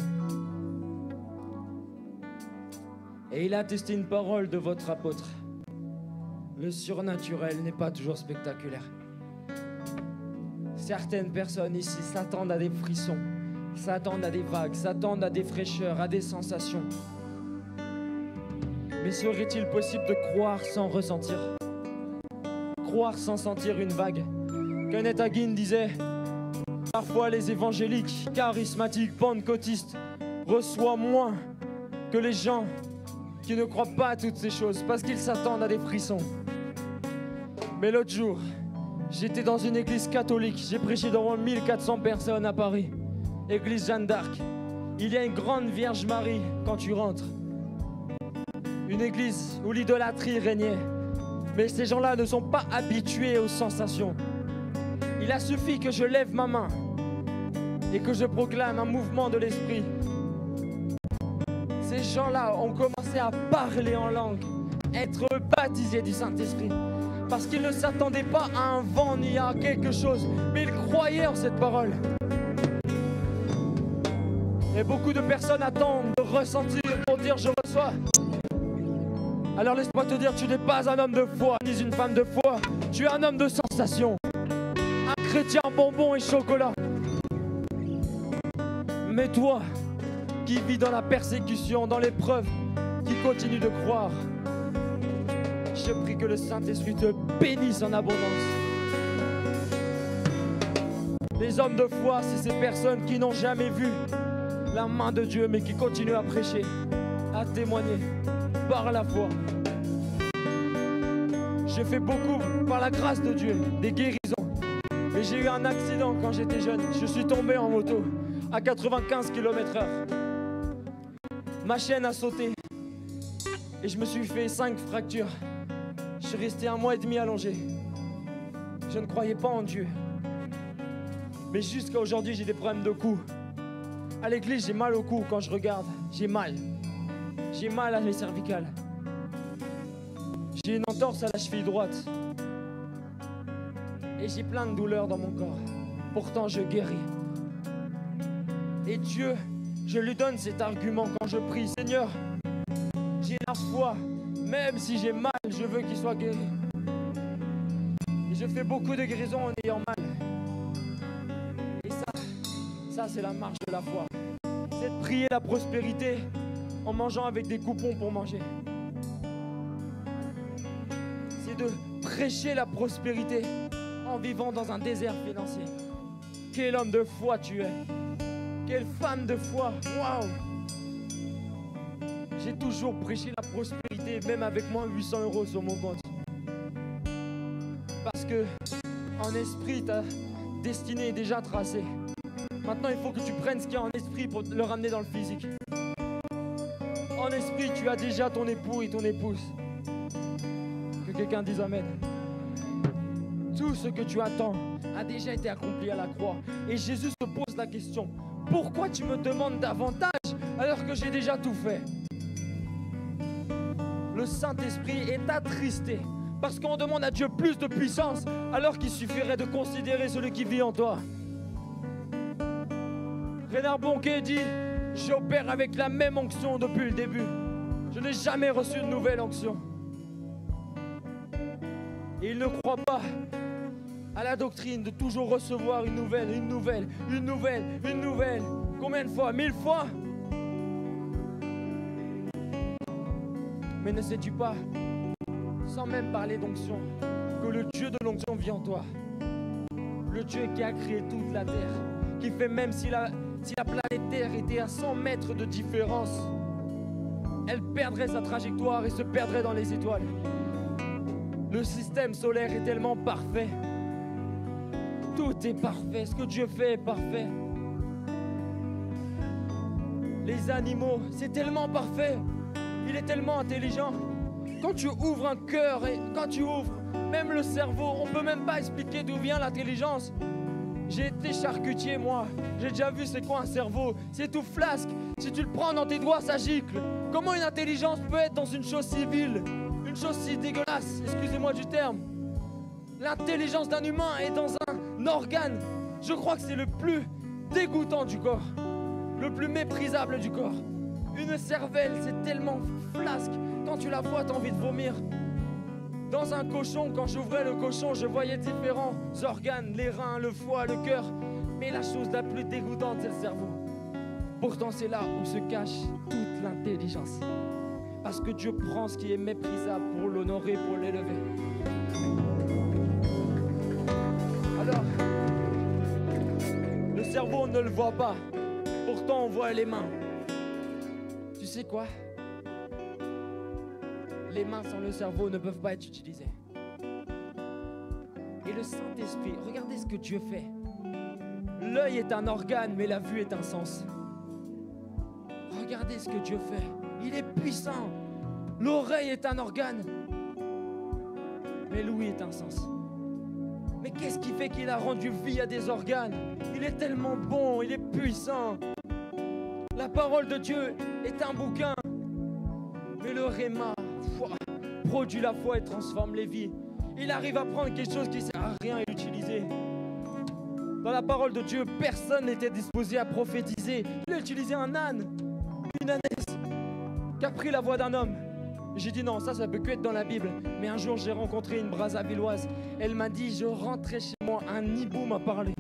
[SPEAKER 1] Et il a attesté une parole de votre apôtre. Le surnaturel n'est pas toujours spectaculaire. Certaines personnes ici s'attendent à des frissons, s'attendent à des vagues, s'attendent à des fraîcheurs, à des sensations. Mais serait-il possible de croire sans ressentir? Croire sans sentir une vague? Kenneth Hagin disait, parfois les évangéliques, charismatiques, pentecôtistes reçoivent moins que les gens qui ne croient pas à toutes ces choses parce qu'ils s'attendent à des frissons. Mais l'autre jour, j'étais dans une église catholique, j'ai prêché devant 1400 personnes à Paris, église Jeanne d'Arc. Il y a une grande Vierge Marie quand tu rentres. Une église où l'idolâtrie régnait. Mais ces gens-là ne sont pas habitués aux sensations. Il a suffi que je lève ma main et que je proclame un mouvement de l'esprit. Ces gens-là ont commencé à parler en langue, être baptisés du Saint-Esprit. Parce qu'ils ne s'attendaient pas à un vent ni à quelque chose, mais ils croyaient en cette parole. Et beaucoup de personnes attendent de ressentir pour dire je reçois. Alors laisse-moi te dire, tu n'es pas un homme de foi, ni une femme de foi. Tu es un homme de sensation. Un chrétien bonbon et chocolat. Mais toi, qui vis dans la persécution, dans l'épreuve, qui continue de croire, je prie que le Saint-Esprit te bénisse en abondance. Les hommes de foi, c'est ces personnes qui n'ont jamais vu la main de Dieu, mais qui continuent à prêcher, à témoigner par la foi. J'ai fait beaucoup par la grâce de Dieu, des guérisons. Mais j'ai eu un accident quand j'étais jeune. Je suis tombé en moto à 95 km/h. Ma chaîne a sauté et je me suis fait 5 fractures. Je suis resté 1 mois et demi allongé. Je ne croyais pas en Dieu. Mais jusqu'à aujourd'hui, j'ai des problèmes de cou. À l'église, j'ai mal au cou quand je regarde. J'ai mal. J'ai mal à mes cervicales. J'ai une entorse à la cheville droite. Et j'ai plein de douleurs dans mon corps. Pourtant, je guéris. Et Dieu, je lui donne cet argument quand je prie. Seigneur, j'ai la foi. Même si j'ai mal, je veux qu'il soit guéri. Et je fais beaucoup de guérisons en ayant mal. Et ça c'est la marche de la foi. C'est de prier la prospérité en mangeant avec des coupons pour manger. C'est de prêcher la prospérité en vivant dans un désert financier. Quel homme de foi tu es. Quelle femme de foi. Waouh! J'ai toujours prêché la prospérité, même avec moins 800 € sur mon compte. Parce que en esprit, ta destinée est déjà tracée. Maintenant, il faut que tu prennes ce qu'il y a en esprit pour le ramener dans le physique. En esprit, tu as déjà ton époux et ton épouse. Que quelqu'un dise Amen. Tout ce que tu attends a déjà été accompli à la croix. Et Jésus se pose la question, pourquoi tu me demandes davantage alors que j'ai déjà tout fait? Le Saint-Esprit est attristé parce qu'on demande à Dieu plus de puissance alors qu'il suffirait de considérer celui qui vit en toi. Reinhard Bonnke dit, j'opère avec la même onction depuis le début. Je n'ai jamais reçu une nouvelle onction. Et il ne croit pas à la doctrine de toujours recevoir une nouvelle. Combien de fois? 1000 fois? Mais ne sais-tu pas, sans même parler d'onction, que le Dieu de l'onction vit en toi. Le Dieu qui a créé toute la terre, qui fait même si la planète Terre était à 100 mètres de différence, elle perdrait sa trajectoire et se perdrait dans les étoiles. Le système solaire est tellement parfait. Tout est parfait. Ce que Dieu fait est parfait. les animaux, c'est tellement parfait. Il est tellement intelligent. Quand tu ouvres un cœur et quand tu ouvres même le cerveau, on ne peut même pas expliquer d'où vient l'intelligence. J'ai été charcutier, moi. J'ai déjà vu c'est quoi un cerveau. C'est tout flasque. Si tu le prends dans tes doigts, ça gicle. Comment une intelligence peut être dans une chose civile, une chose si dégueulasse, excusez-moi du terme. L'intelligence d'un humain est dans un organe. Je crois que c'est le plus dégoûtant du corps, le plus méprisable du corps. Une cervelle, c'est tellement flasque. Quand tu la vois, t'as envie de vomir. Dans un cochon, quand j'ouvrais le cochon, je voyais différents organes, les reins, le foie, le cœur. Mais la chose la plus dégoûtante, c'est le cerveau. Pourtant, c'est là où se cache toute l'intelligence. Parce que Dieu prend ce qui est méprisable pour l'honorer, pour l'élever. Alors, le cerveau, on ne le voit pas. Pourtant, on voit les mains. Tu sais quoi ? Les mains sans le cerveau ne peuvent pas être utilisées. Et le Saint-Esprit, regardez ce que Dieu fait. L'œil est un organe, mais la vue est un sens. Regardez ce que Dieu fait. Il est puissant. L'oreille est un organe, mais l'ouïe est un sens. Mais qu'est-ce qui fait qu'il a rendu vie à des organes? Il est tellement bon, il est puissant. La parole de Dieu est un bouquin, mais le réma produit la foi et transforme les vies. Il arrive à prendre quelque chose qui ne sert à rien et l'utiliser. Dans la parole de Dieu, personne n'était disposé à prophétiser. Il a utilisé un âne, une ânesse, qui a pris la voix d'un homme. J'ai dit non, ça peut que être dans la Bible. Mais un jour, j'ai rencontré une Brazzavilloise. Elle m'a dit, je rentrais chez moi, un hibou m'a parlé.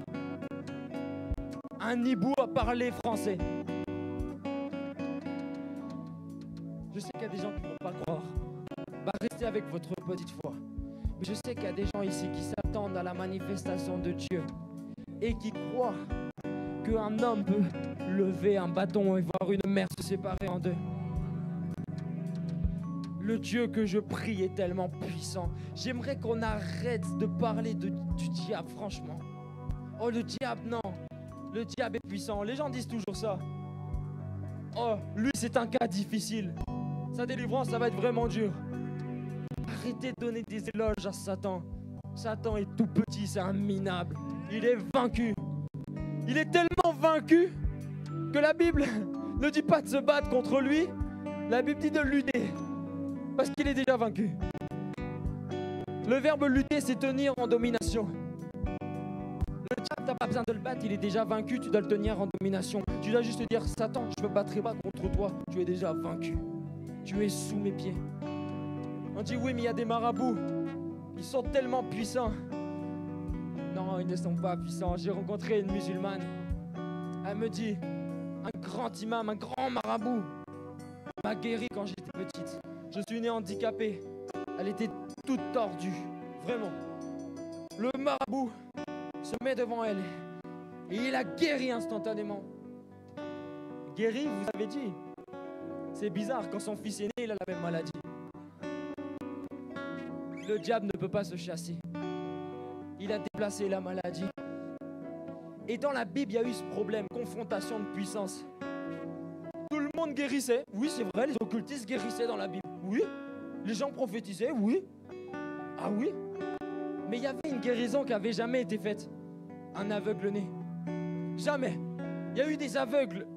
[SPEAKER 1] Un hibou a parlé français. Je sais qu'il y a des gens qui ne vont pas croire. Restez avec votre petite foi. Mais je sais qu'il y a des gens ici qui s'attendent à la manifestation de Dieu et qui croient qu'un homme peut lever un bâton et voir une mer se séparer en deux. Le Dieu que je prie est tellement puissant. J'aimerais qu'on arrête de parler du diable, franchement. Oh, le diable, non. Le diable est puissant. Les gens disent toujours ça. Oh, lui, c'est un cas difficile. Sa délivrance, ça va être vraiment dur. Arrêtez de donner des éloges à Satan. Satan est tout petit, c'est un minable. Il est vaincu. Il est tellement vaincu que la Bible ne dit pas de se battre contre lui. La Bible dit de lutter. Parce qu'il est déjà vaincu. Le verbe lutter, c'est tenir en domination. Le diable, tu n'as pas besoin de le battre, il est déjà vaincu, tu dois le tenir en domination. Tu dois juste te dire, Satan, je ne me battrai pas contre toi, tu es déjà vaincu. Tu es sous mes pieds. On dit oui, mais il y a des marabouts. Ils sont tellement puissants. Non, ils ne sont pas puissants. J'ai rencontré une musulmane. Elle me dit, un grand imam, un grand marabout m'a guéri quand j'étais petite. Je suis né handicapé. Elle était toute tordue. Vraiment. Le marabout se met devant elle. Et il a guéri instantanément. Guéri, vous avez dit. C'est bizarre, quand son fils est né, il a la même maladie. Le diable ne peut pas se chasser. Il a déplacé la maladie. Et dans la Bible, il y a eu ce problème, confrontation de puissance. Tout le monde guérissait. Oui, c'est vrai, les occultistes guérissaient dans la Bible. Oui. Les gens prophétisaient. Oui. Ah oui. Mais il y avait une guérison qui n'avait jamais été faite. Un aveugle-né. Jamais. Il y a eu des aveugles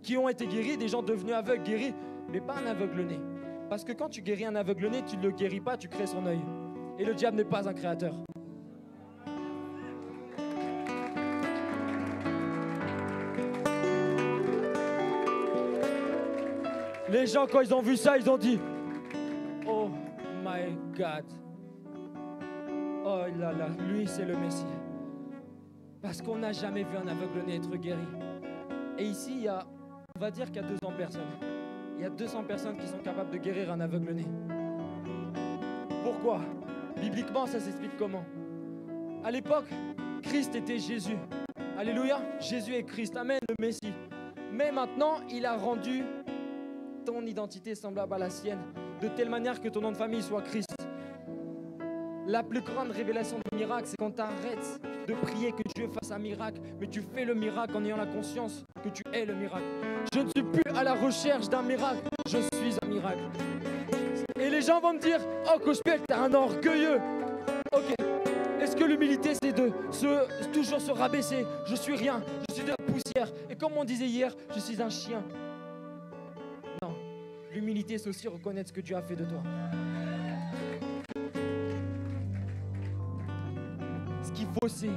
[SPEAKER 1] qui ont été guéris, des gens devenus aveugles guéris, mais pas un aveugle-né. Parce que quand tu guéris un aveugle-né, tu ne le guéris pas, tu crées son œil. Et le diable n'est pas un créateur. Les gens, quand ils ont vu ça, ils ont dit « Oh my God !» Oh là là, lui, c'est le Messie. Parce qu'on n'a jamais vu un aveugle-né être guéri. Et ici, on va dire qu'il y a 200 personnes. Il y a 200 personnes qui sont capables de guérir un aveugle-né. Pourquoi? Bibliquement, ça s'explique comment? À l'époque, Christ était Jésus. Alléluia, Jésus est Christ. Amen, le Messie. Mais maintenant, il a rendu ton identité semblable à la sienne, de telle manière que ton nom de famille soit Christ. La plus grande révélation du miracle, c'est quand tu arrêtes de prier que Dieu fasse un miracle, mais tu fais le miracle en ayant la conscience que tu es le miracle. Je ne suis plus à la recherche d'un miracle, je suis un miracle. Et les gens vont me dire, oh Coach-Pierre, t'es un orgueilleux. Ok, est-ce que l'humilité c'est de toujours se rabaisser? Je suis rien, je suis de la poussière. Et comme on disait hier, je suis un chien. Non, l'humilité c'est aussi reconnaître ce que Dieu a fait de toi. Ce qu'il faut c'est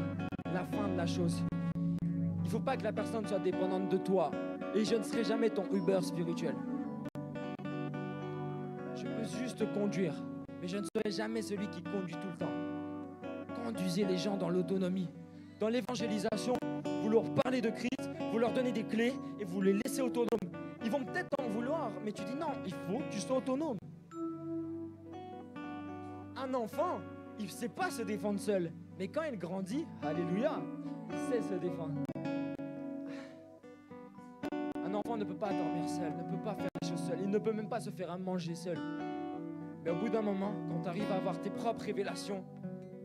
[SPEAKER 1] la fin de la chose. Il ne faut pas que la personne soit dépendante de toi. Et je ne serai jamais ton Uber spirituel. Je peux juste te conduire, mais je ne serai jamais celui qui conduit tout le temps. Conduisez les gens dans l'autonomie. Dans l'évangélisation, vous leur parlez de Christ, vous leur donnez des clés et vous les laissez autonomes. Ils vont peut-être en vouloir, mais tu dis non, il faut que tu sois autonome. Un enfant, il ne sait pas se défendre seul. Mais quand il grandit, alléluia, il sait se défendre. Un enfant ne peut pas dormir seul, ne peut pas faire les choses seul. Il ne peut même pas se faire à manger seul. Mais au bout d'un moment, quand tu arrives à avoir tes propres révélations,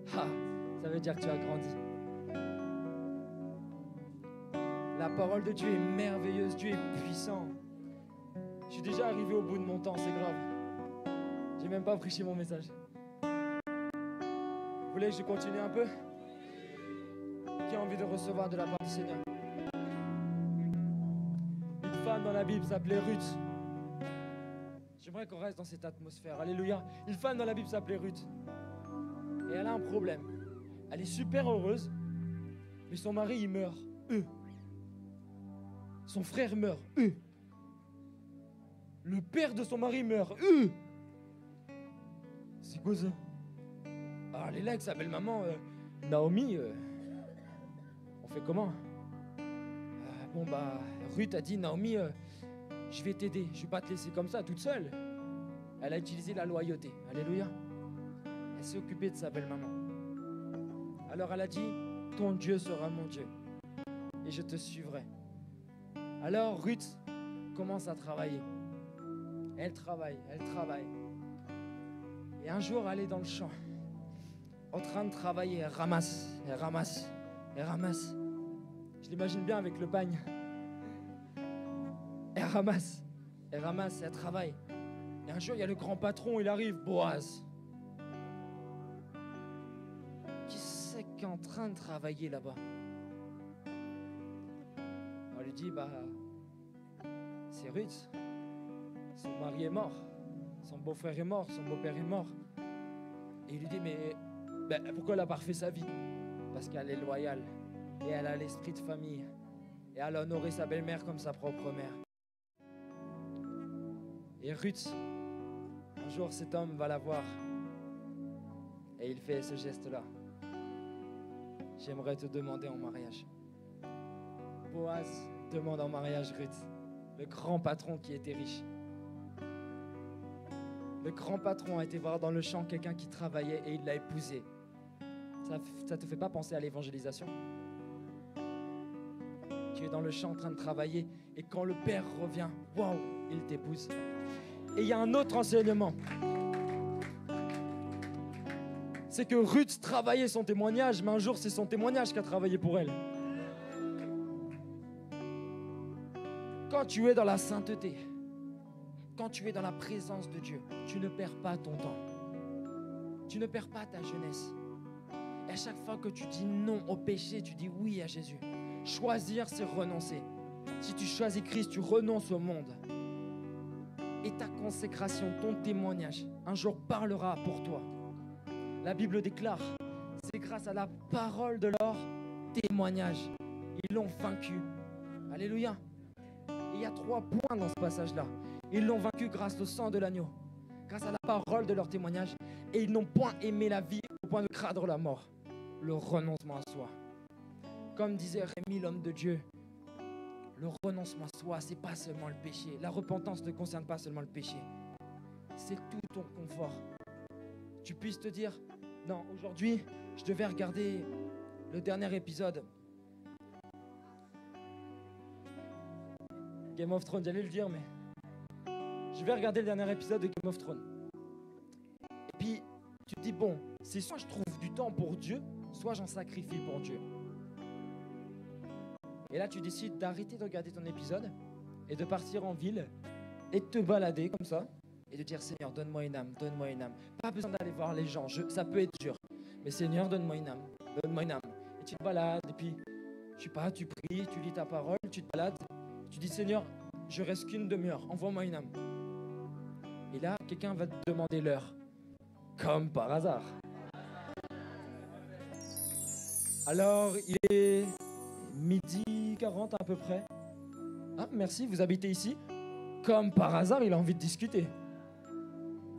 [SPEAKER 1] ça veut dire que tu as grandi. La parole de Dieu est merveilleuse, Dieu est puissant. Je suis déjà arrivé au bout de mon temps, c'est grave. J'ai même pas prêché mon message. Vous voulez que je continue un peu? Qui a envie de recevoir de la part du Seigneur? Une femme dans la Bible s'appelait Ruth. J'aimerais qu'on reste dans cette atmosphère. Alléluia. Une femme dans la Bible s'appelait Ruth. Et elle a un problème. Elle est super heureuse, mais son mari, il meurt. Son frère meurt. Le père de son mari meurt. C'est quoi ça? Alors elle est là avec sa belle-maman, Naomi, on fait comment? Ruth a dit, Naomi, je vais t'aider, je ne vais pas te laisser comme ça, toute seule. Elle a utilisé la loyauté, alléluia. Elle s'est occupée de sa belle-maman. Alors elle a dit, ton Dieu sera mon Dieu, et je te suivrai. Alors Ruth commence à travailler. Elle travaille. Et un jour, elle est dans le champ. En train de travailler, elle ramasse. Je l'imagine bien avec le pagne. Elle ramasse, elle travaille. Et un jour, il y a le grand patron, il arrive, Boaz. Qui c'est qui est en train de travailler là-bas? On lui dit, c'est Ruth. Son mari est mort. Son beau-frère est mort, son beau-père est mort. Et il lui dit, mais pourquoi elle n'a pas refait sa vie? Parce qu'elle est loyale et elle a l'esprit de famille et elle a honoré sa belle-mère comme sa propre mère. Et Ruth, un jour cet homme va la voir et il fait ce geste-là. J'aimerais te demander en mariage. Boaz demande en mariage Ruth, le grand patron qui était riche. Le grand patron a été voir dans le champ quelqu'un qui travaillait et il l'a épousée. Ça te fait pas penser à l'évangélisation? Tu es dans le champ en train de travailler et quand le père revient, waouh, il t'épouse. Et il y a un autre enseignement. C'est que Ruth travaillait son témoignage, mais un jour c'est son témoignage qui a travaillé pour elle. Quand tu es dans la sainteté, quand tu es dans la présence de Dieu, tu ne perds pas ton temps. Tu ne perds pas ta jeunesse. Et à chaque fois que tu dis non au péché, tu dis oui à Jésus. Choisir, c'est renoncer. Si tu choisis Christ, tu renonces au monde. Et ta consécration, ton témoignage, un jour parlera pour toi. La Bible déclare, c'est grâce à la parole de leur témoignage. Ils l'ont vaincu. Alléluia. Et il y a 3 points dans ce passage-là. Ils l'ont vaincu grâce au sang de l'agneau, grâce à la parole de leur témoignage. Et ils n'ont point aimé la vie au point de craindre la mort. Le renoncement à soi. Comme disait Rémi, l'homme de Dieu, le renoncement à soi, c'est pas seulement le péché. La repentance ne concerne pas seulement le péché. C'est tout ton confort. Tu puisses te dire, non, aujourd'hui, je devais regarder le dernier épisode. Game of Thrones, j'allais le dire, mais je vais regarder le dernier épisode de Game of Thrones. Et puis, tu te dis, bon, c'est soit je trouve du temps pour Dieu, soit j'en sacrifie pour Dieu. Et là, tu décides d'arrêter de regarder ton épisode
[SPEAKER 2] et de partir en ville et de te balader comme ça et de dire Seigneur, donne-moi une âme, donne-moi une âme. Pas besoin d'aller voir les gens, ça peut être dur. Mais Seigneur, donne-moi une âme, donne-moi une âme. Et tu te balades et puis, je sais pas, tu pries, tu lis ta parole, tu te balades. Tu dis Seigneur, je reste qu'une demi-heure, envoie-moi une âme. Et là, quelqu'un va te demander l'heure. Comme par hasard. Alors, il est 12h40 à peu près. Ah, merci, vous habitez ici? Comme par hasard, il a envie de discuter.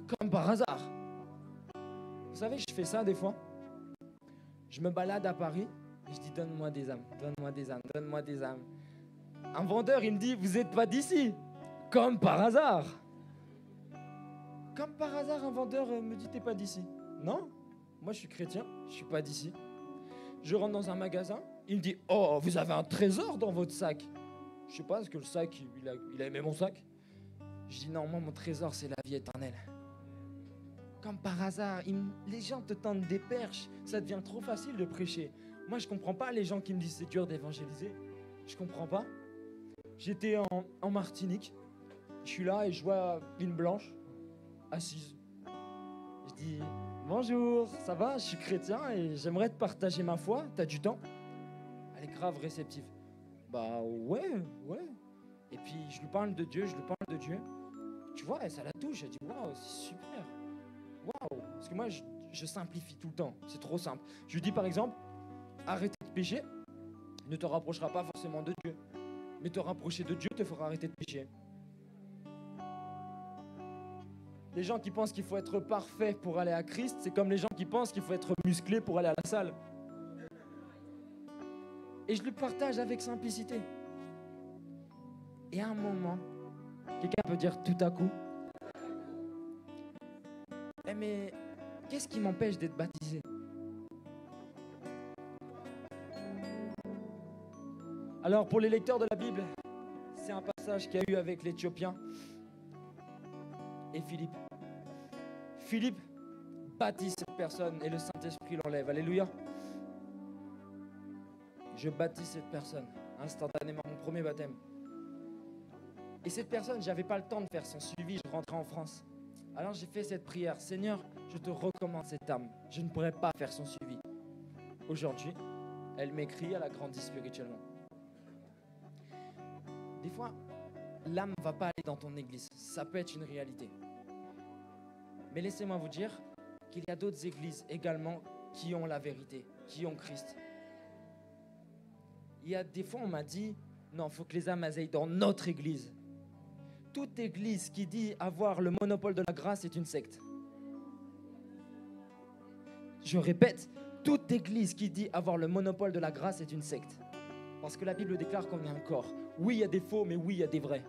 [SPEAKER 2] Comme par hasard. Vous savez, je fais ça des fois. Je me balade à Paris et je dis donne-moi des âmes, donne-moi des âmes, donne-moi des âmes. Un vendeur, il me dit vous n'êtes pas d'ici. Comme par hasard. Comme par hasard, un vendeur me dit t'es pas d'ici. Non, moi je suis chrétien, je suis pas d'ici. Je rentre dans un magasin, il me dit oh, vous avez un trésor dans votre sac. Je sais pas, est-ce que le sac, il a aimé mon sac? Je dis non, moi mon trésor c'est la vie éternelle. Comme par hasard, les gens te tendent des perches, ça devient trop facile de prêcher. Moi je comprends pas les gens qui me disent c'est dur d'évangéliser. Je comprends pas. J'étais en Martinique, je suis là et je vois une blanche assise. Je dis bonjour, ça va, je suis chrétien et j'aimerais te partager ma foi, t'as du temps? Elle est grave réceptive. Bah ouais. Et puis je lui parle de Dieu, Tu vois, ça la touche, elle dit waouh, c'est super. Waouh, parce que moi je simplifie tout le temps, c'est trop simple. Je lui dis par exemple, arrêter de pécher ne te rapprochera pas forcément de Dieu. Mais te rapprocher de Dieu te fera arrêter de pécher. Les gens qui pensent qu'il faut être parfait pour aller à Christ, c'est comme les gens qui pensent qu'il faut être musclé pour aller à la salle. Et je lui partage avec simplicité. Et à un moment, quelqu'un peut dire tout à coup, mais qu'est-ce qui m'empêche d'être baptisé? Alors pour les lecteurs de la Bible, c'est un passage qu'il y a eu avec l'Éthiopien et Philippe. Philippe baptise cette personne et le Saint-Esprit l'enlève. Alléluia. Je baptise cette personne instantanément, mon premier baptême. Et cette personne, je n'avais pas le temps de faire son suivi, je rentrais en France. Alors j'ai fait cette prière. Seigneur, je te recommande cette âme. Je ne pourrais pas faire son suivi. Aujourd'hui, elle m'écrit, elle a grandi spirituellement. Des fois, l'âme ne va pas aller dans ton église. Ça peut être une réalité. Mais laissez-moi vous dire qu'il y a d'autres églises également qui ont la vérité, qui ont Christ. Il y a des fois, on m'a dit, non, il faut que les âmes aillent dans notre église. Toute église qui dit avoir le monopole de la grâce est une secte. Je répète, toute église qui dit avoir le monopole de la grâce est une secte. Parce que la Bible déclare qu'on est un corps. Oui, il y a des faux, mais oui, il y a des vrais.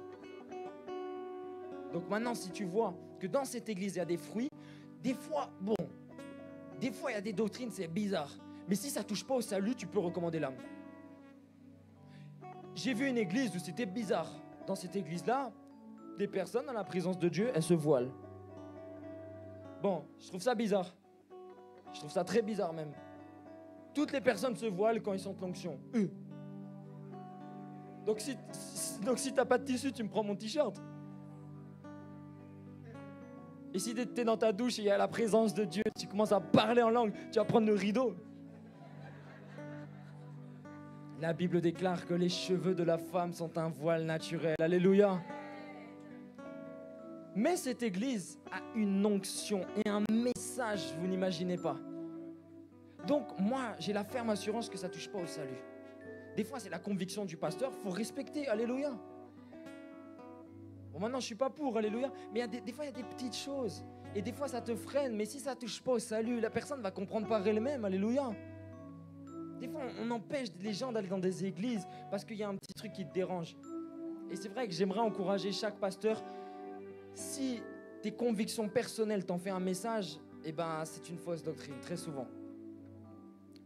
[SPEAKER 2] Donc maintenant, si tu vois que dans cette église, il y a des fruits, des fois, il y a des doctrines, c'est bizarre. Mais si ça ne touche pas au salut, tu peux recommander l'âme. J'ai vu une église où c'était bizarre. Dans cette église-là, des personnes dans la présence de Dieu, elles se voilent. Bon, je trouve ça bizarre. Je trouve ça très bizarre même. Toutes les personnes se voilent quand ils sont en onction. Donc si t'as pas de tissu, tu me prends mon t-shirt. Et si t'es dans ta douche et il y a la présence de Dieu, tu commences à parler en langue, tu vas prendre le rideau. La Bible déclare que les cheveux de la femme sont un voile naturel. Alléluia. Mais cette église a une onction et un message, vous n'imaginez pas. Donc moi, j'ai la ferme assurance que ça ne touche pas au salut. Des fois, c'est la conviction du pasteur, il faut respecter, alléluia. Bon, maintenant, je ne suis pas pour, alléluia, mais des fois, il y a des petites choses. Et des fois, ça te freine, mais si ça ne touche pas au salut, la personne va comprendre par elle-même, alléluia. Des fois, on empêche les gens d'aller dans des églises parce qu'il y a un petit truc qui te dérange. Et c'est vrai que j'aimerais encourager chaque pasteur. Si tes convictions personnelles t'en fait un message, eh ben, c'est une fausse doctrine, très souvent.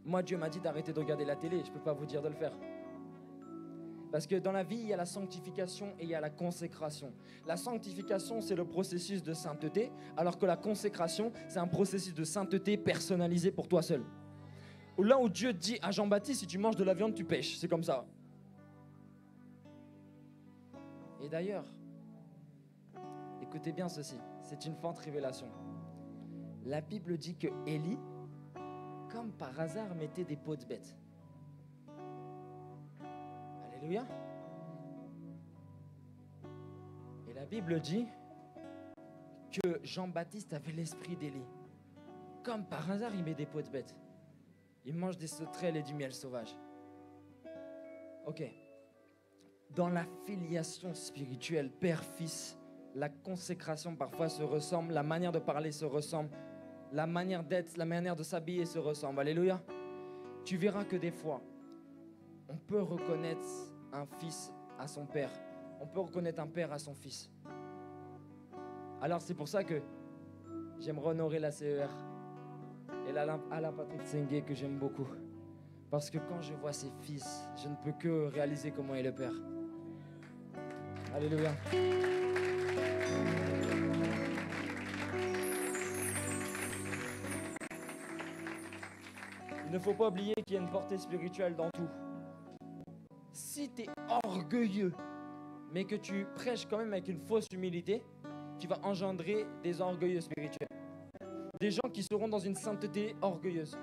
[SPEAKER 2] Moi, Dieu m'a dit d'arrêter de regarder la télé, je ne peux pas vous dire de le faire. Parce que dans la vie, il y a la sanctification et il y a la consécration. La sanctification, c'est le processus de sainteté, alors que la consécration, c'est un processus de sainteté personnalisé pour toi seul. Là où Dieu dit à Jean-Baptiste, si tu manges de la viande, tu pêches, c'est comme ça. Et d'ailleurs, écoutez bien ceci, c'est une forte révélation. La Bible dit que Élie, comme par hasard, mettait des peaux de bêtes. Alléluia. Et la Bible dit que Jean-Baptiste avait l'esprit d'Élie. Comme par hasard, il met des peaux de bêtes. Il mange des sauterelles et du miel sauvage. Ok. Dans la filiation spirituelle, père-fils, la consécration parfois se ressemble, la manière de parler se ressemble, la manière d'être, la manière de s'habiller se ressemble. Alléluia. Tu verras que des fois, on peut reconnaître un fils à son père. On peut reconnaître un père à son fils. Alors c'est pour ça que j'aimerais honorer la CER et Alain Patrick Tsengue que j'aime beaucoup. Parce que quand je vois ses fils, je ne peux que réaliser comment est le père. Alléluia. Il ne faut pas oublier qu'il y a une portée spirituelle dans tout. Si tu es orgueilleux, mais que tu prêches quand même avec une fausse humilité, tu vas engendrer des orgueilleux spirituels. Des gens qui seront dans une sainteté orgueilleuse.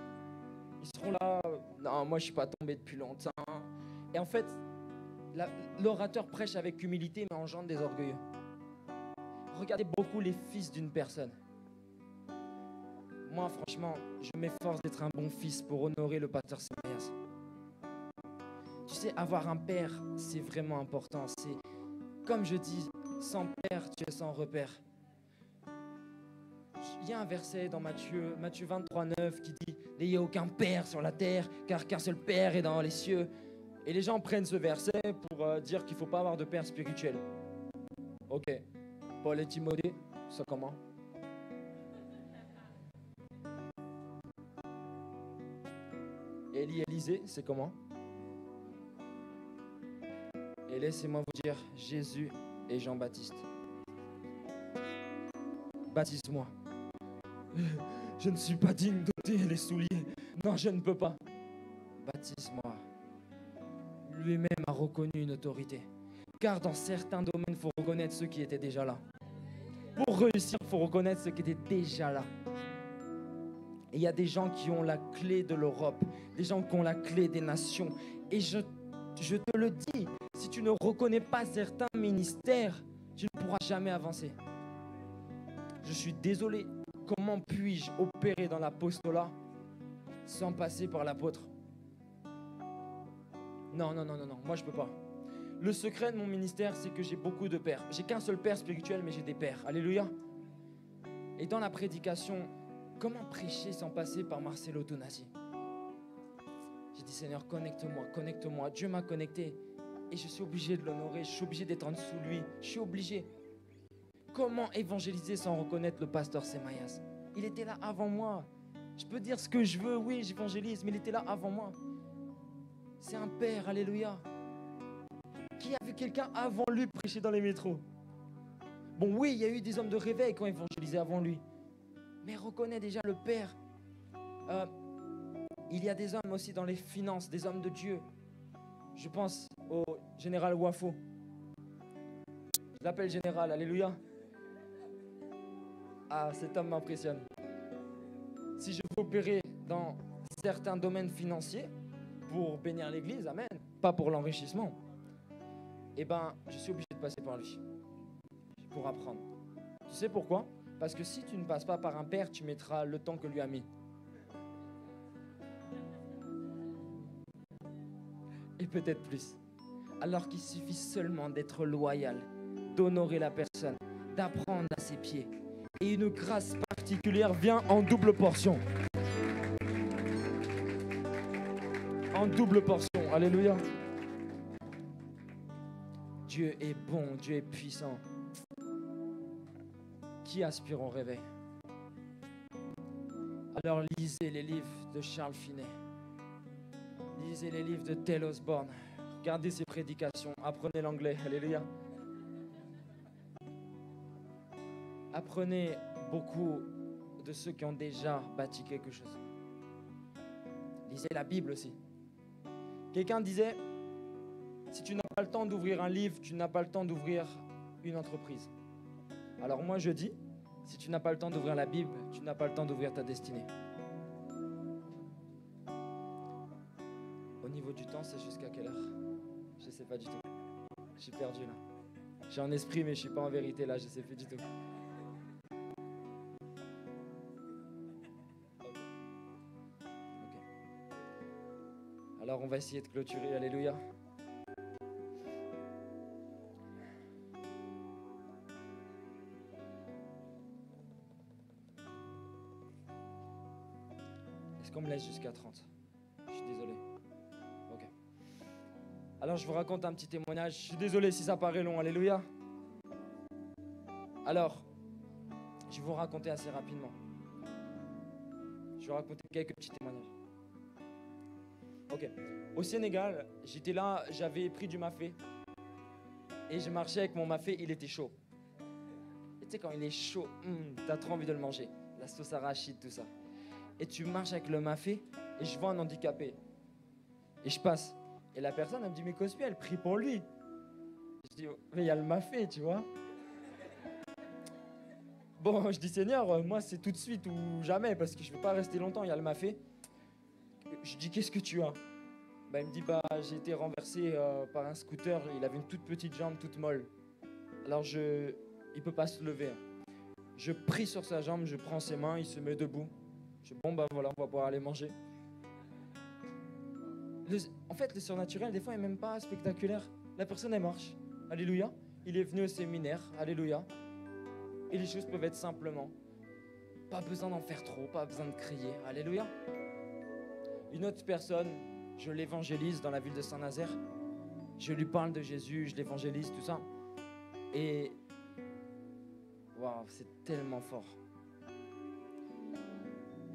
[SPEAKER 2] Ils seront là, non, moi je ne suis pas tombé depuis longtemps. Et en fait, l'orateur prêche avec humilité, mais engendre des orgueilleux. Regardez beaucoup les fils d'une personne. Moi, franchement, je m'efforce d'être un bon fils pour honorer le pasteur Semayas. Tu sais, avoir un père, c'est vraiment important. C'est, comme je dis, sans père, tu es sans repère. Il y a un verset dans Matthieu 23:9 qui dit « N'ayez aucun père sur la terre, car qu'un seul père est dans les cieux. » Et les gens prennent ce verset pour dire qu'il ne faut pas avoir de père spirituel. Ok. Paul et Timothée, ça comment? Élie et Élisée, c'est comment? Et laissez-moi vous dire, Jésus et Jean-Baptiste. Baptise-moi. Je ne suis pas digne d'ôter les souliers. Non, je ne peux pas. Baptise-moi. Lui-même a reconnu une autorité. Car dans certains domaines, il faut reconnaître ceux qui étaient déjà là. Pour réussir, il faut reconnaître ceux qui étaient déjà là. Et il y a des gens qui ont la clé de l'Europe, des gens qui ont la clé des nations. Et je te le dis, si tu ne reconnais pas certains ministères, tu ne pourras jamais avancer. Je suis désolé, comment puis-je opérer dans l'apostolat sans passer par l'apôtre? Non, moi je peux pas. Le secret de mon ministère, c'est que j'ai beaucoup de pères. J'ai qu'un seul père spirituel, mais j'ai des pères. Alléluia. Et dans la prédication, comment prêcher sans passer par Marcelo Tonasi? J'ai dit, Seigneur, connecte-moi. Dieu m'a connecté. Et je suis obligé de l'honorer. Je suis obligé d'être en dessous de lui. Je suis obligé. Comment évangéliser sans reconnaître le pasteur Semayas? Il était là avant moi. Je peux dire ce que je veux. Oui, j'évangélise, mais il était là avant moi. C'est un père, alléluia. Qui a vu quelqu'un avant lui prêcher dans les métros? Bon, oui, il y a eu des hommes de réveil qui ont évangélisé avant lui. Mais reconnais déjà le Père. Il y a des hommes aussi dans les finances, des hommes de Dieu. Je pense au général Wafo. Je l'appelle général, alléluia. Ah, cet homme m'impressionne. Si je veux opérer dans certains domaines financiers pour bénir l'Église, amen, pas pour l'enrichissement, eh ben, je suis obligé de passer par lui pour apprendre. Tu sais pourquoi? Parce que si tu ne passes pas par un père, tu mettras le temps que lui a mis. Et peut-être plus. Alors qu'il suffit seulement d'être loyal, d'honorer la personne, d'apprendre à ses pieds. Et une grâce particulière vient en double portion. En double portion. Alléluia. Dieu est bon, Dieu est puissant. Qui aspire au réveil? Alors lisez les livres de Charles Finet. Lisez les livres de Tel Osborne. Regardez ses prédications. Apprenez l'anglais. Alléluia. Apprenez beaucoup de ceux qui ont déjà bâti quelque chose. Lisez la Bible aussi. Quelqu'un disait, si tu n'as pas le temps d'ouvrir un livre, tu n'as pas le temps d'ouvrir une entreprise. Alors moi je dis, si tu n'as pas le temps d'ouvrir la Bible, tu n'as pas le temps d'ouvrir ta destinée. Au niveau du temps, c'est jusqu'à quelle heure? Je sais pas du tout. Je suis perdu là. J'ai un esprit mais je suis pas en vérité là, je sais plus du tout. Ok. Alors on va essayer de clôturer, alléluia. Est-ce qu'on me laisse jusqu'à 30? Je suis désolé. Ok. Alors je vous raconte un petit témoignage. Je suis désolé si ça paraît long, alléluia. Alors, je vais vous raconter assez rapidement. Je vais vous raconter quelques petits témoignages. Ok. Au Sénégal, j'étais là, j'avais pris du mafé. Et je marchais avec mon mafé, il était chaud. Et tu sais, quand il est chaud, t'as trop envie de le manger. La sauce arachide, tout ça. Et tu marches avec le mafé, et je vois un handicapé. Et je passe. Et la personne, elle me dit, mais Cosby, elle prie pour lui. Je dis, mais il y a le mafé, tu vois. Bon, je dis, Seigneur, moi, c'est tout de suite ou jamais, parce que je ne vais pas rester longtemps, il y a le mafé. Je dis, qu'est-ce que tu as? Il me dit, j'ai été renversé par un scooter, il avait une toute petite jambe, toute molle. Alors, il ne peut pas se lever. Je prie sur sa jambe, je prends ses mains, il se met debout. Je dis, bon, voilà, on va pouvoir aller manger. En fait, le surnaturel, des fois, n'est même pas spectaculaire. La personne, elle marche. Alléluia. Il est venu au séminaire. Alléluia. Et les choses peuvent être simplement. Pas besoin d'en faire trop, pas besoin de crier. Alléluia. Une autre personne, je l'évangélise dans la ville de Saint-Nazaire. Je lui parle de Jésus, je l'évangélise, tout ça. Et waouh, c'est tellement fort.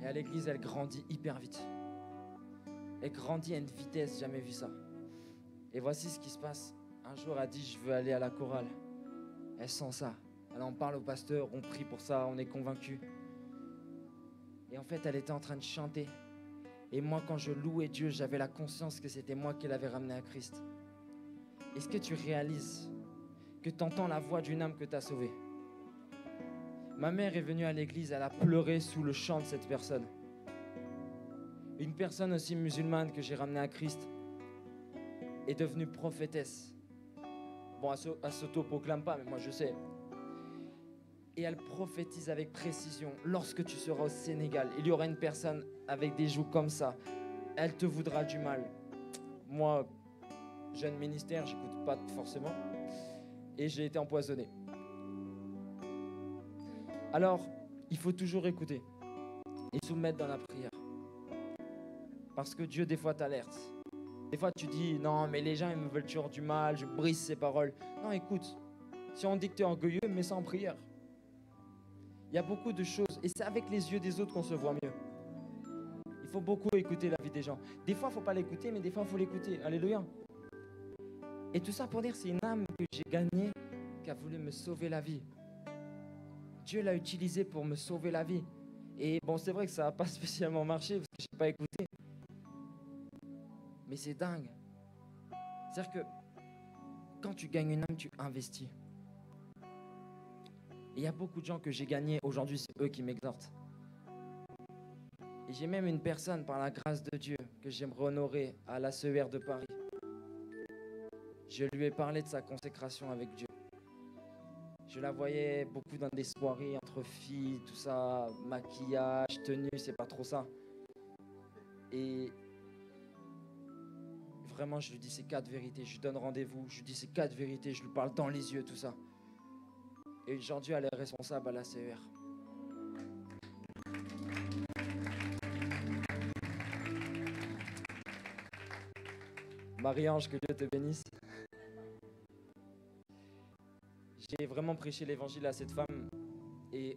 [SPEAKER 2] Et à l'église, elle grandit hyper vite. Elle grandit à une vitesse, jamais vu ça. Et voici ce qui se passe. Un jour, elle dit, je veux aller à la chorale. Elle sent ça. Alors on parle au pasteur, on prie pour ça, on est convaincus. Et en fait, elle était en train de chanter. Et moi, quand je louais Dieu, j'avais la conscience que c'était moi qui l'avais ramené à Christ. Est-ce que tu réalises que tu entends la voix d'une âme que tu as sauvée? Ma mère est venue à l'église, elle a pleuré sous le chant de cette personne. Une personne aussi musulmane que j'ai ramenée à Christ est devenue prophétesse. Bon, elle s'auto-proclame pas, mais moi je sais. Et elle prophétise avec précision. Lorsque tu seras au Sénégal, il y aura une personne avec des joues comme ça. Elle te voudra du mal. Moi, jeune ministère, j'écoute pas forcément. Et j'ai été empoisonné. Alors, il faut toujours écouter et soumettre dans la prière. Parce que Dieu, des fois, t'alerte. Des fois, tu dis, non, mais les gens, ils me veulent toujours du mal, je brise ses paroles. Non, écoute, si on dit que tu es orgueilleux, mets ça en prière. Il y a beaucoup de choses, et c'est avec les yeux des autres qu'on se voit mieux. Il faut beaucoup écouter la vie des gens. Des fois, il ne faut pas l'écouter, mais des fois, il faut l'écouter. Alléluia. Et tout ça pour dire, c'est une âme que j'ai gagnée, qui a voulu me sauver la vie. Dieu l'a utilisée pour me sauver la vie. Et bon, c'est vrai que ça n'a pas spécialement marché, parce que je n'ai pas écouté. Mais c'est dingue. C'est-à-dire que quand tu gagnes une âme, tu investis. Et il y a beaucoup de gens que j'ai gagnés. Aujourd'hui, c'est eux qui m'exhortent. Et j'ai même une personne, par la grâce de Dieu, que j'aimerais honorer à la CER de Paris. Je lui ai parlé de sa consécration avec Dieu. Je la voyais beaucoup dans des soirées entre filles, tout ça, maquillage, tenue, c'est pas trop ça. Et vraiment, je lui dis ces 4 vérités. Je lui donne rendez-vous, je lui dis ces 4 vérités, je lui parle dans les yeux, tout ça. Et aujourd'hui, elle est responsable à la CER. Marie-Ange, que Dieu te bénisse. J'ai vraiment prêché l'évangile à cette femme. Et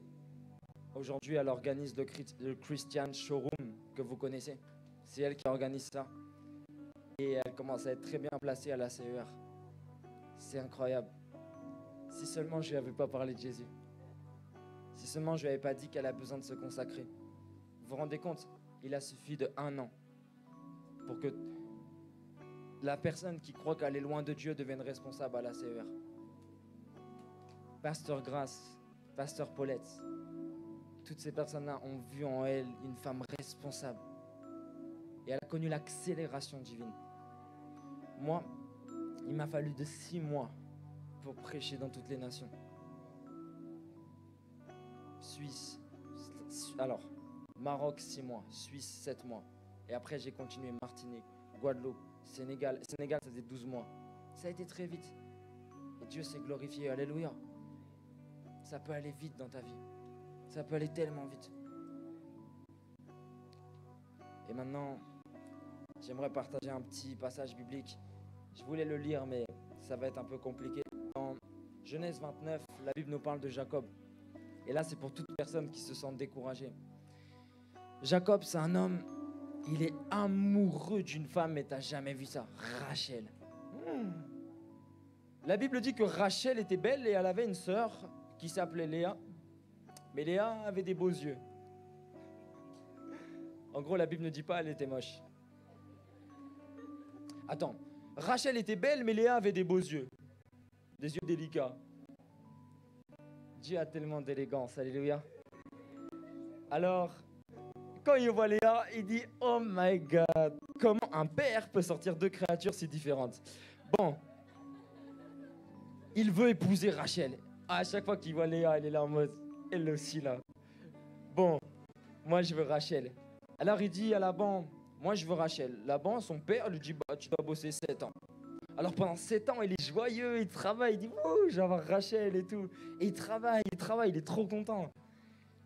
[SPEAKER 2] aujourd'hui, elle organise le Christian Showroom que vous connaissez. C'est elle qui organise ça. Et elle commence à être très bien placée à la CER. C'est incroyable. Si seulement je lui avais pas parlé de Jésus. Si seulement je lui avais pas dit qu'elle a besoin de se consacrer. Vous vous rendez compte? Il a suffi de 1 an pour que la personne qui croit qu'elle est loin de Dieu devienne responsable à la CER. Pasteur Grace, Pasteur Paulette, toutes ces personnes-là ont vu en elle une femme responsable. Et elle a connu l'accélération divine. Moi, il m'a fallu de 6 mois pour prêcher dans toutes les nations. Suisse, alors, Maroc 6 mois, Suisse 7 mois. Et après, j'ai continué Martinique, Guadeloupe, Sénégal. Sénégal, ça faisait 12 mois. Ça a été très vite. Et Dieu s'est glorifié. Alléluia. Ça peut aller vite dans ta vie. Ça peut aller tellement vite. Et maintenant, j'aimerais partager un petit passage biblique. Je voulais le lire, mais ça va être un peu compliqué. Dans Genèse 29, la Bible nous parle de Jacob. Et là, c'est pour toute personne qui se sent découragée. Jacob, c'est un homme, il est amoureux d'une femme, mais tu n'as jamais vu ça. Rachel. La Bible dit que Rachel était belle et elle avait une sœur qui s'appelait Léa. Mais Léa avait des beaux yeux. En gros, la Bible ne dit pas qu'elle était moche. Attends, Rachel était belle, mais Léa avait des beaux yeux. Des yeux délicats. Dieu a tellement d'élégance, alléluia. Alors, quand il voit Léa, il dit « Oh my God, comment un père peut sortir 2 créatures si différentes ?» Bon, il veut épouser Rachel. À chaque fois qu'il voit Léa, il est là en mode « Elle aussi là. » Bon, moi je veux Rachel. Alors il dit à Laban « Moi je veux Rachel. » Laban, son père, lui dit bah, « Tu dois bosser 7 ans. » Alors pendant 7 ans, il est joyeux, il travaille, il dit « Oh, je vais avoir Rachel et tout. » Et il travaille, il est trop content.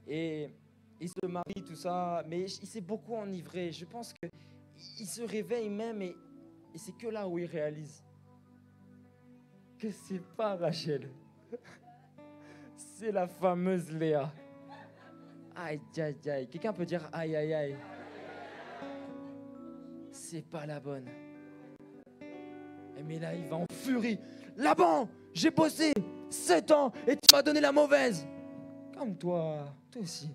[SPEAKER 2] Et il se marie, tout ça, mais il s'est beaucoup enivré. Je pense qu'il se réveille même et c'est que là où il réalise que c'est pas Rachel. C'est la fameuse Léa. Aïe, aïe, aïe. Quelqu'un peut dire aïe, aïe, aïe. C'est pas la bonne. Mais là, il va en furie. Laban, j'ai bossé 7 ans et tu m'as donné la mauvaise. Comme toi aussi.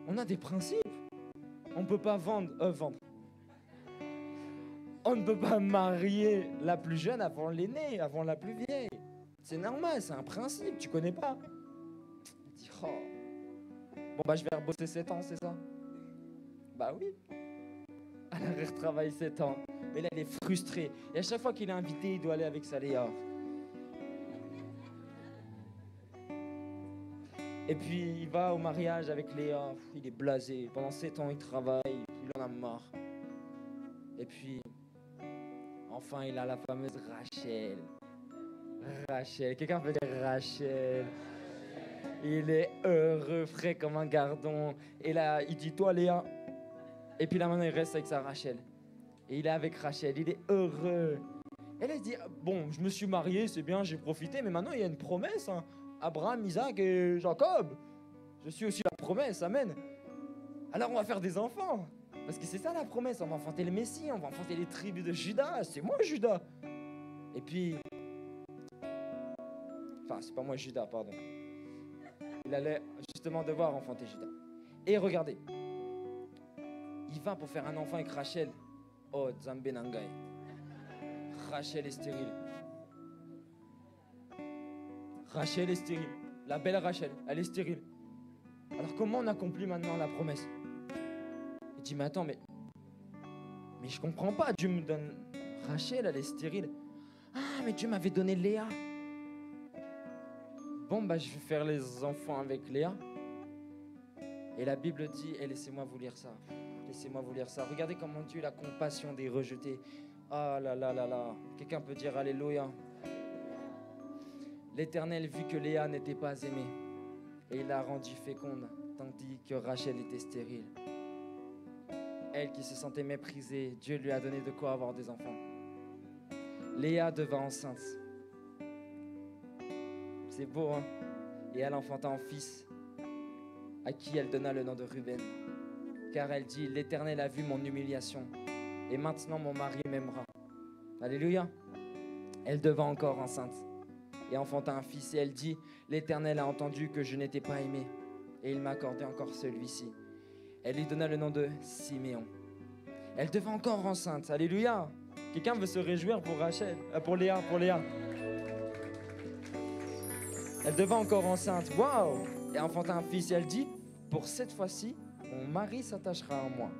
[SPEAKER 2] On a des principes. On ne peut pas vendre. On ne peut pas marier la plus jeune avant l'aînée, avant la plus vieille. C'est normal, c'est un principe, tu connais pas. Il dit, oh. Bon bah je vais rebosser 7 ans, c'est ça? Bah oui. Elle retravaille 7 ans. Mais là, elle est frustrée. Et à chaque fois qu'il est invité, il doit aller avec sa Léa. Et puis, il va au mariage avec Léa. Il est blasé. Pendant 7 ans, il travaille. Il en a marre. Et puis, enfin, il a la fameuse Rachel. Rachel. Quelqu'un peut dire Rachel. Il est heureux, frais comme un gardon. Et là, il dit, toi, Léa. Et puis là, maintenant, il reste avec sa Rachel. Et il est avec Rachel. Il est heureux. Elle, elle dit, bon, je me suis marié, c'est bien, j'ai profité. Mais maintenant, il y a une promesse, hein. Abraham, Isaac et Jacob. Je suis aussi la promesse, amen. Alors on va faire des enfants. Parce que c'est ça la promesse, on va enfanter le Messie, on va enfanter les tribus de Juda. C'est moi Juda. Et puis... Enfin, c'est pas moi Juda, pardon. Il allait justement devoir enfanter Juda. Et regardez. Il va pour faire un enfant avec Rachel. Oh, Zambé Nangai. Rachel est stérile. Rachel est stérile. La belle Rachel, elle est stérile. Alors comment on accomplit maintenant la promesse? Il dit, mais attends, mais je comprends pas. Dieu me donne Rachel, elle est stérile. Ah, mais Dieu m'avait donné Léa. Bon, bah je vais faire les enfants avec Léa. Et la Bible dit, et laissez-moi vous lire ça. Laissez-moi vous lire ça. Regardez comment Dieu a la compassion des rejetés. Ah là là là là. Quelqu'un peut dire Alléluia. L'Éternel vit que Léa n'était pas aimée et il l'a rendue féconde, tandis que Rachel était stérile. Elle qui se sentait méprisée, Dieu lui a donné de quoi avoir des enfants. Léa devint enceinte. C'est beau, hein? Et elle enfanta un fils, à qui elle donna le nom de Ruben. Car elle dit, l'Éternel a vu mon humiliation, et maintenant mon mari m'aimera. Alléluia. Elle devint encore enceinte et enfanta un fils. Et elle dit, l'Éternel a entendu que je n'étais pas aimée, et il m'a accordé encore celui-ci. Elle lui donna le nom de Siméon. Elle devint encore enceinte. Alléluia. Quelqu'un veut se réjouir pour Rachel, pour Léa. Elle devint encore enceinte. Waouh! Et enfanta un fils. Et elle dit, pour cette fois-ci, mon mari s'attachera à moi.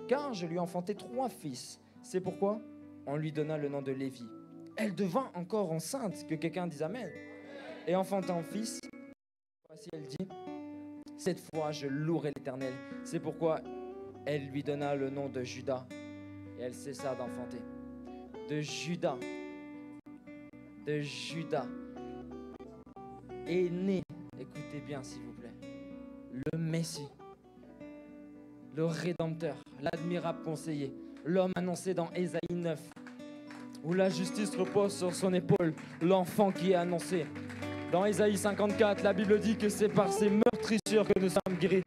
[SPEAKER 2] Car je lui ai enfanté 3 fils. C'est pourquoi on lui donna le nom de Lévi. Elle devint encore enceinte. Que quelqu'un dise Amen. Et enfanta un fils. Voici, elle dit, cette fois je louerai l'Éternel. C'est pourquoi elle lui donna le nom de Judas. Et elle cessa d'enfanter. De Judas est né, écoutez bien s'il vous plaît, le Messie, le Rédempteur, l'admirable conseiller, l'homme annoncé dans Ésaïe 9, où la justice repose sur son épaule, l'enfant qui est annoncé. Dans Ésaïe 54, la Bible dit que c'est par ses meurtrissures que nous sommes guéris.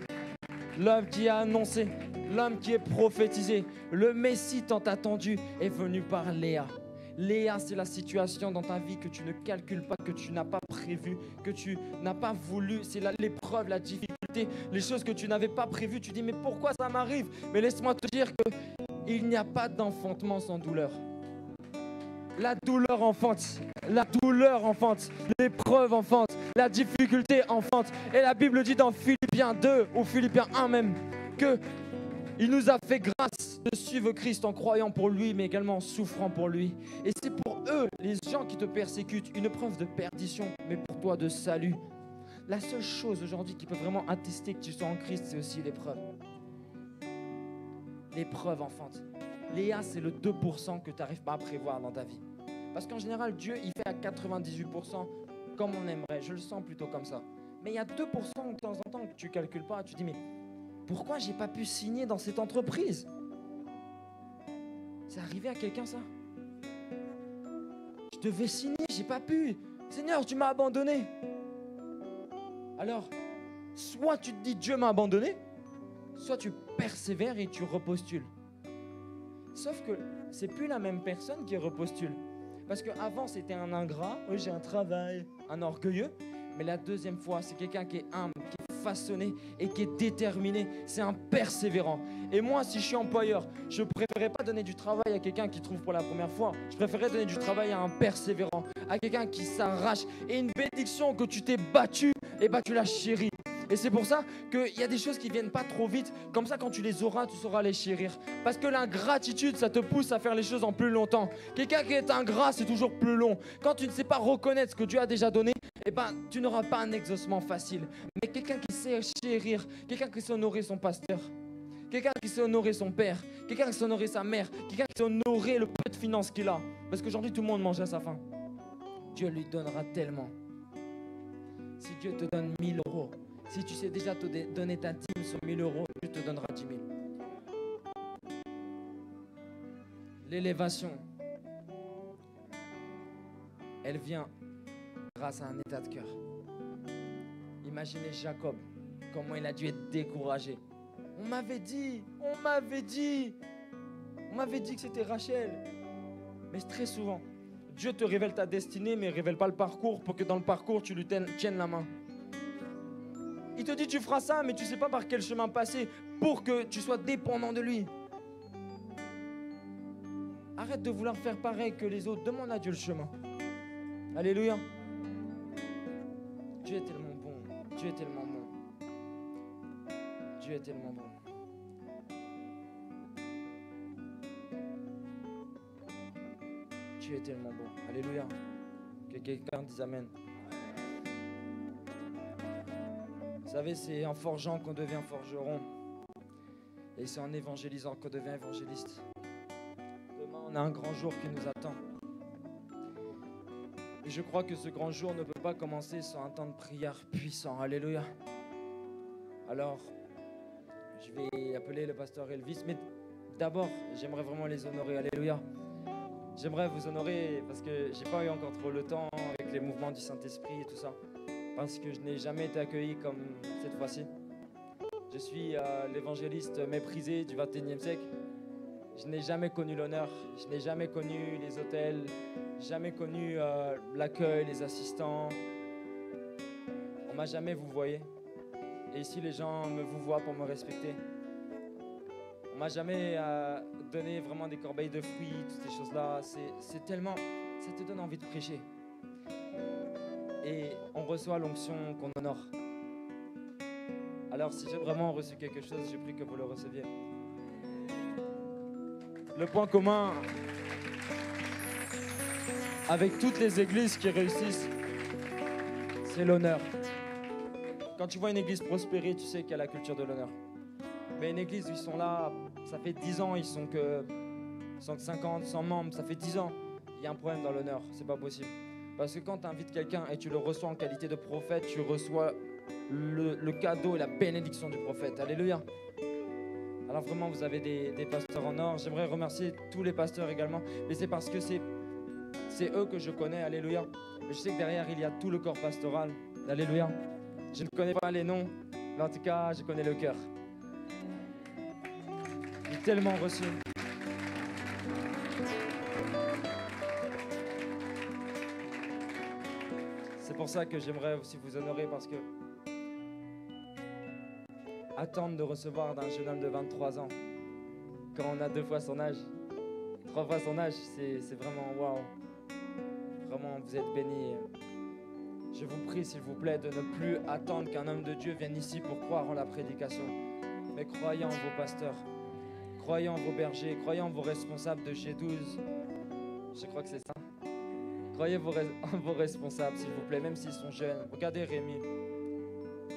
[SPEAKER 2] L'homme qui a annoncé, l'homme qui est prophétisé, le Messie tant attendu est venu par Léa. Léa, c'est la situation dans ta vie que tu ne calcules pas, que tu n'as pas prévu, que tu n'as pas voulu. C'est l'épreuve, la difficulté, les choses que tu n'avais pas prévues. Tu dis, mais pourquoi ça m'arrive? Mais laisse-moi te dire qu'il n'y a pas d'enfantement sans douleur. La douleur enfante, l'épreuve enfante, la difficulté enfante. Et la Bible dit dans Philippiens 2 ou Philippiens 1 même que il nous a fait grâce de suivre Christ en croyant pour lui, mais également en souffrant pour lui. Et c'est pour eux, les gens qui te persécutent, une preuve de perdition, mais pour toi de salut. La seule chose aujourd'hui qui peut vraiment attester que tu sois en Christ, c'est aussi l'épreuve. L'épreuve enfante. Léa, c'est le 2% que tu n'arrives pas à prévoir dans ta vie. Parce qu'en général, Dieu, il fait à 98% comme on aimerait. Je le sens plutôt comme ça. Mais il y a 2% de temps en temps que tu ne calcules pas. Tu dis, mais pourquoi je n'ai pas pu signer dans cette entreprise? C'est arrivé à quelqu'un, ça? Je devais signer, je n'ai pas pu. Seigneur, tu m'as abandonné. Alors, soit tu te dis, Dieu m'a abandonné, soit tu persévères et tu repostules. Sauf que c'est plus la même personne qui repostule. Parce qu'avant, c'était un ingrat, oui, j'ai un travail, un orgueilleux. Mais la deuxième fois, c'est quelqu'un qui est humble, qui est façonné et qui est déterminé. C'est un persévérant. Et moi, si je suis employeur, je ne préférerais pas donner du travail à quelqu'un qui trouve pour la première fois. Je préférerais donner du travail à un persévérant, à quelqu'un qui s'arrache. Et une bénédiction que tu t'es battu, et bah tu la chéris. Et c'est pour ça qu'il y a des choses qui ne viennent pas trop vite. Comme ça, quand tu les auras, tu sauras les chérir. Parce que l'ingratitude, ça te pousse à faire les choses en plus longtemps. Quelqu'un qui est ingrat, c'est toujours plus long. Quand tu ne sais pas reconnaître ce que Dieu a déjà donné, eh ben, tu n'auras pas un exaucement facile. Mais quelqu'un qui sait chérir, quelqu'un qui sait honorer son pasteur, quelqu'un qui sait honorer son père, quelqu'un qui sait honorer sa mère, quelqu'un qui sait honorer le peu de finances qu'il a. Parce qu'aujourd'hui, tout le monde mange à sa faim. Dieu lui donnera tellement. Si Dieu te donne 1000 euros, si tu sais déjà te donner ta dîme sur 1000 euros, Dieu te donnera 10 000. L'élévation, elle vient grâce à un état de cœur. Imaginez Jacob, comment il a dû être découragé. On m'avait dit que c'était Rachel. Mais très souvent, Dieu te révèle ta destinée, mais il ne révèle pas le parcours pour que dans le parcours, tu lui tiennes la main. Il te dit tu feras ça, mais tu ne sais pas par quel chemin passer pour que tu sois dépendant de lui. Arrête de vouloir faire pareil que les autres. Demande à Dieu le chemin. Alléluia. Dieu est tellement bon. Dieu est tellement bon. Dieu est tellement bon. Dieu est tellement bon. Alléluia. Que quelqu'un dise Amen. Vous savez, c'est en forgeant qu'on devient forgeron. Et c'est en évangélisant qu'on devient évangéliste. Demain, on a un grand jour qui nous attend. Et je crois que ce grand jour ne peut pas commencer sans un temps de prière puissant. Alléluia. Alors, je vais appeler le pasteur Elvis. Mais d'abord, j'aimerais vraiment les honorer. Alléluia. J'aimerais vous honorer parce que je n'ai pas eu encore trop le temps avec les mouvements du Saint-Esprit et tout ça. Parce que je n'ai jamais été accueilli comme cette fois-ci. Je suis l'évangéliste méprisé du XXIe siècle. Je n'ai jamais connu l'honneur, je n'ai jamais connu les hôtels, jamais connu l'accueil, les assistants. On m'a jamais vouvoyé. Et ici, les gens me vouvoient pour me respecter. On m'a jamais donné vraiment des corbeilles de fruits, toutes ces choses-là. C'est tellement... Ça te donne envie de prêcher. Et on reçoit l'onction qu'on honore. Alors si j'ai vraiment reçu quelque chose, j'ai pris que vous le receviez. Le point commun avec toutes les églises qui réussissent, c'est l'honneur. Quand tu vois une église prospérer, tu sais qu'il y a la culture de l'honneur. Mais une église où ils sont là, ça fait 10 ans, ils sont que 150, 100 membres, ça fait 10 ans. Il y a un problème dans l'honneur, c'est pas possible. Parce que quand tu invites quelqu'un et tu le reçois en qualité de prophète, tu reçois le cadeau et la bénédiction du prophète. Alléluia. Alors vraiment, vous avez des pasteurs en or. J'aimerais remercier tous les pasteurs également. Mais c'est parce que c'est eux que je connais. Alléluia. Mais je sais que derrière, il y a tout le corps pastoral. Alléluia. Je ne connais pas les noms, mais en tout cas, je connais le cœur. J'ai tellement reçu. C'est pour ça que j'aimerais aussi vous honorer parce que attendre de recevoir d'un jeune homme de 23 ans quand on a 2 fois son âge, 3 fois son âge, c'est vraiment waouh. Vraiment, vous êtes bénis. Je vous prie, s'il vous plaît, de ne plus attendre qu'un homme de Dieu vienne ici pour croire en la prédication. Mais croyez en vos pasteurs, croyez en vos bergers, croyez en vos responsables de G12. Je crois que c'est ça. Croyez en vos responsables, s'il vous plaît, même s'ils sont jeunes. Regardez Rémi.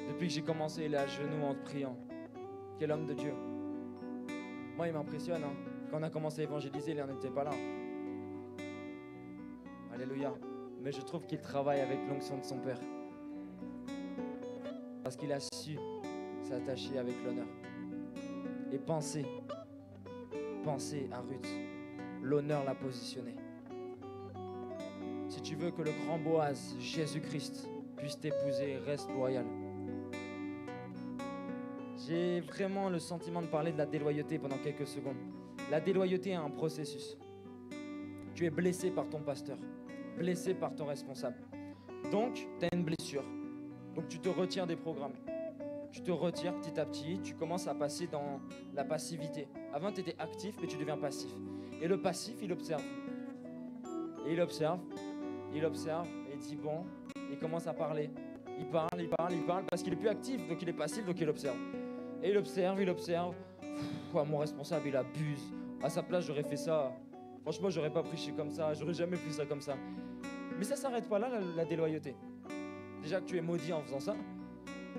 [SPEAKER 2] Depuis que j'ai commencé, il est à genoux en priant. Quel homme de Dieu. Moi, il m'impressionne. Hein. Quand on a commencé à évangéliser, il n'en était pas là. Alléluia. Mais je trouve qu'il travaille avec l'onction de son Père. Parce qu'il a su s'attacher avec l'honneur. Et pensez à Ruth. L'honneur l'a positionnée. Si tu veux que le grand Boaz, Jésus-Christ, puisse t'épouser, reste loyal. J'ai vraiment le sentiment de parler de la déloyauté pendant quelques secondes. La déloyauté est un processus. Tu es blessé par ton pasteur, blessé par ton responsable. Donc, tu as une blessure. Donc, tu te retires des programmes. Tu te retires petit à petit, tu commences à passer dans la passivité. Avant, tu étais actif, mais tu deviens passif. Et le passif, il observe. Et il observe, et il dit bon, il commence à parler. Il parle, parce qu'il est plus actif, donc il est passif, donc il observe. Et il observe. Mon responsable, il abuse. À sa place, j'aurais fait ça. Franchement, j'aurais pas prêché comme ça. J'aurais jamais fait ça comme ça. Mais ça s'arrête pas là, la déloyauté. Déjà que tu es maudit en faisant ça.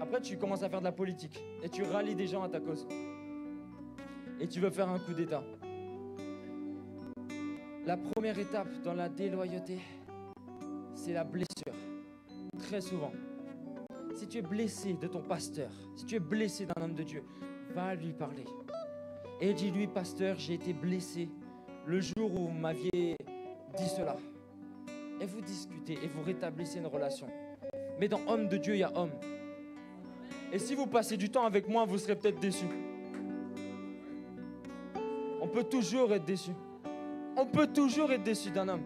[SPEAKER 2] Après, tu commences à faire de la politique. Et tu rallies des gens à ta cause. Et tu veux faire un coup d'état. La première étape dans la déloyauté, c'est la blessure. Très souvent. Si tu es blessé de ton pasteur, si tu es blessé d'un homme de Dieu, va lui parler. Et dis-lui, pasteur, j'ai été blessé le jour où vous m'aviez dit cela. Et vous discutez et vous rétablissez une relation. Mais dans homme de Dieu, il y a homme. Et si vous passez du temps avec moi, vous serez peut-être déçus. On peut toujours être déçu. On peut toujours être déçu d'un homme.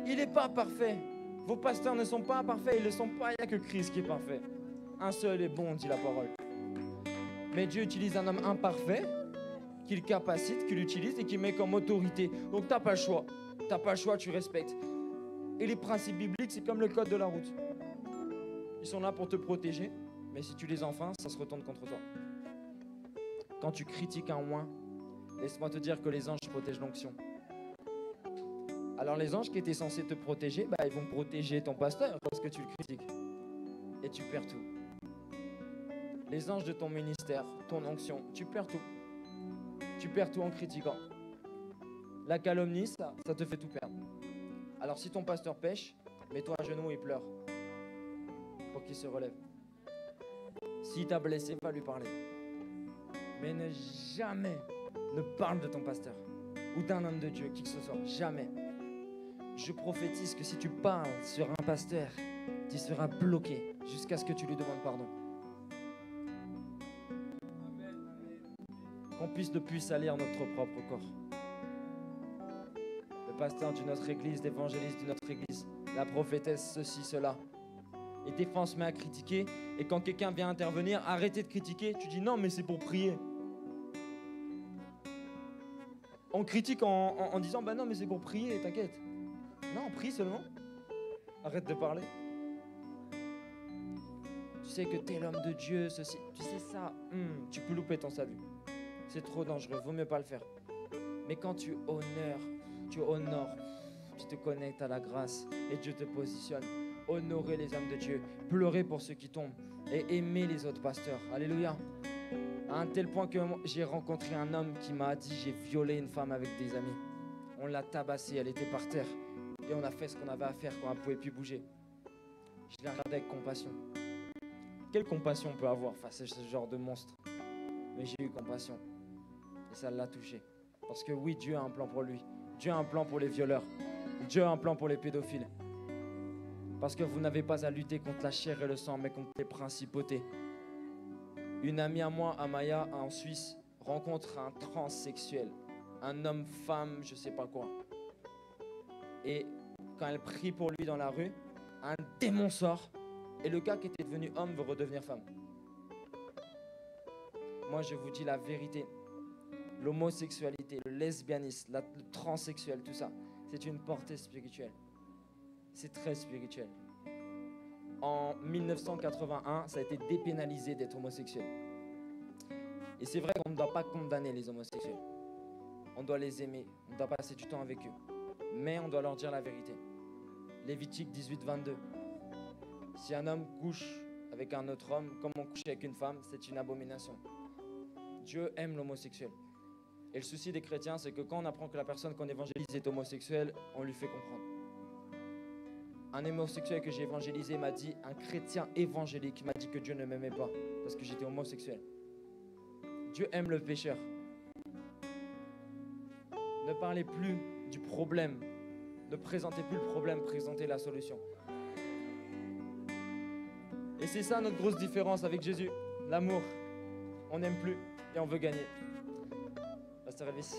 [SPEAKER 2] Il n'est pas parfait. Vos pasteurs ne sont pas parfaits. Ils ne le sont pas. Il n'y a que Christ qui est parfait. Un seul est bon, dit la parole. Mais Dieu utilise un homme imparfait, qu'il capacite, qu'il utilise et qu'il met comme autorité. Donc tu n'as pas le choix. Tu n'as pas le choix, tu respectes. Et les principes bibliques, c'est comme le code de la route. Ils sont là pour te protéger, mais si tu les enfreins, ça se retourne contre toi. Quand tu critiques un oint, laisse-moi te dire que les anges protègent l'onction. Alors les anges qui étaient censés te protéger, ils vont protéger ton pasteur parce que tu le critiques. Et tu perds tout. Les anges de ton ministère, ton onction, tu perds tout. Tu perds tout en critiquant. La calomnie, ça te fait tout perdre. Alors si ton pasteur pêche, mets-toi à genoux et pleure pour qu'il se relève. S'il t'a blessé, va lui parler. Mais ne jamais ne parle de ton pasteur ou d'un homme de Dieu, qui que ce soit. Jamais. Je prophétise que si tu parles sur un pasteur, tu seras bloqué jusqu'à ce que tu lui demandes pardon. Qu'on puisse ne plus salir notre propre corps. Le pasteur d'une autre église, l'évangéliste d'une autre église, la prophétesse, ceci, cela. Et des fois on se met à critiquer, et quand quelqu'un vient intervenir, arrêtez de critiquer, tu dis non mais c'est pour prier. On critique en disant, bah non, mais c'est pour prier, t'inquiète. Non, prie seulement. Arrête de parler. Tu sais que t'es l'homme de Dieu, ceci. Tu sais ça, tu peux louper ton salut. C'est trop dangereux, vaut mieux pas le faire. Mais quand tu honores, tu te connectes à la grâce et Dieu te positionne. Honorer les hommes de Dieu, pleurer pour ceux qui tombent et aimer les autres pasteurs. Alléluia. À un tel point que j'ai rencontré un homme qui m'a dit j'ai violé une femme avec des amis. On l'a tabassée, elle était par terre. Et on a fait ce qu'on avait à faire quand elle ne pouvait plus bouger. Je l'ai regardé avec compassion. Quelle compassion on peut avoir face à ce genre de monstre? Mais j'ai eu compassion. Et ça l'a touché. Parce que oui, Dieu a un plan pour lui. Dieu a un plan pour les violeurs. Dieu a un plan pour les pédophiles. Parce que vous n'avez pas à lutter contre la chair et le sang, mais contre les principautés. Une amie à moi, Amaya, en Suisse, rencontre un transsexuel. Un homme-femme, je sais pas quoi. Et quand elle prie pour lui dans la rue, un démon sort. Et le gars qui était devenu homme veut redevenir femme. Moi, je vous dis la vérité. L'homosexualité, le lesbianisme, le transsexuel, tout ça, c'est une portée spirituelle. C'est très spirituel. En 1981, ça a été dépénalisé d'être homosexuel. Et c'est vrai qu'on ne doit pas condamner les homosexuels. On doit les aimer, on doit passer du temps avec eux. Mais on doit leur dire la vérité. Lévitique 18-22. Si un homme couche avec un autre homme, comme on couche avec une femme, c'est une abomination. Dieu aime l'homosexuel. Et le souci des chrétiens, c'est que quand on apprend que la personne qu'on évangélise est homosexuelle, on lui fait comprendre. Un homosexuel que j'ai évangélisé m'a dit, un chrétien évangélique m'a dit que Dieu ne m'aimait pas parce que j'étais homosexuel. Dieu aime le pécheur. Ne parlez plus du problème. Ne présentez plus le problème, présentez la solution. Et c'est ça notre grosse différence avec Jésus, l'amour. On n'aime plus et on veut gagner. Pasteur Elvis.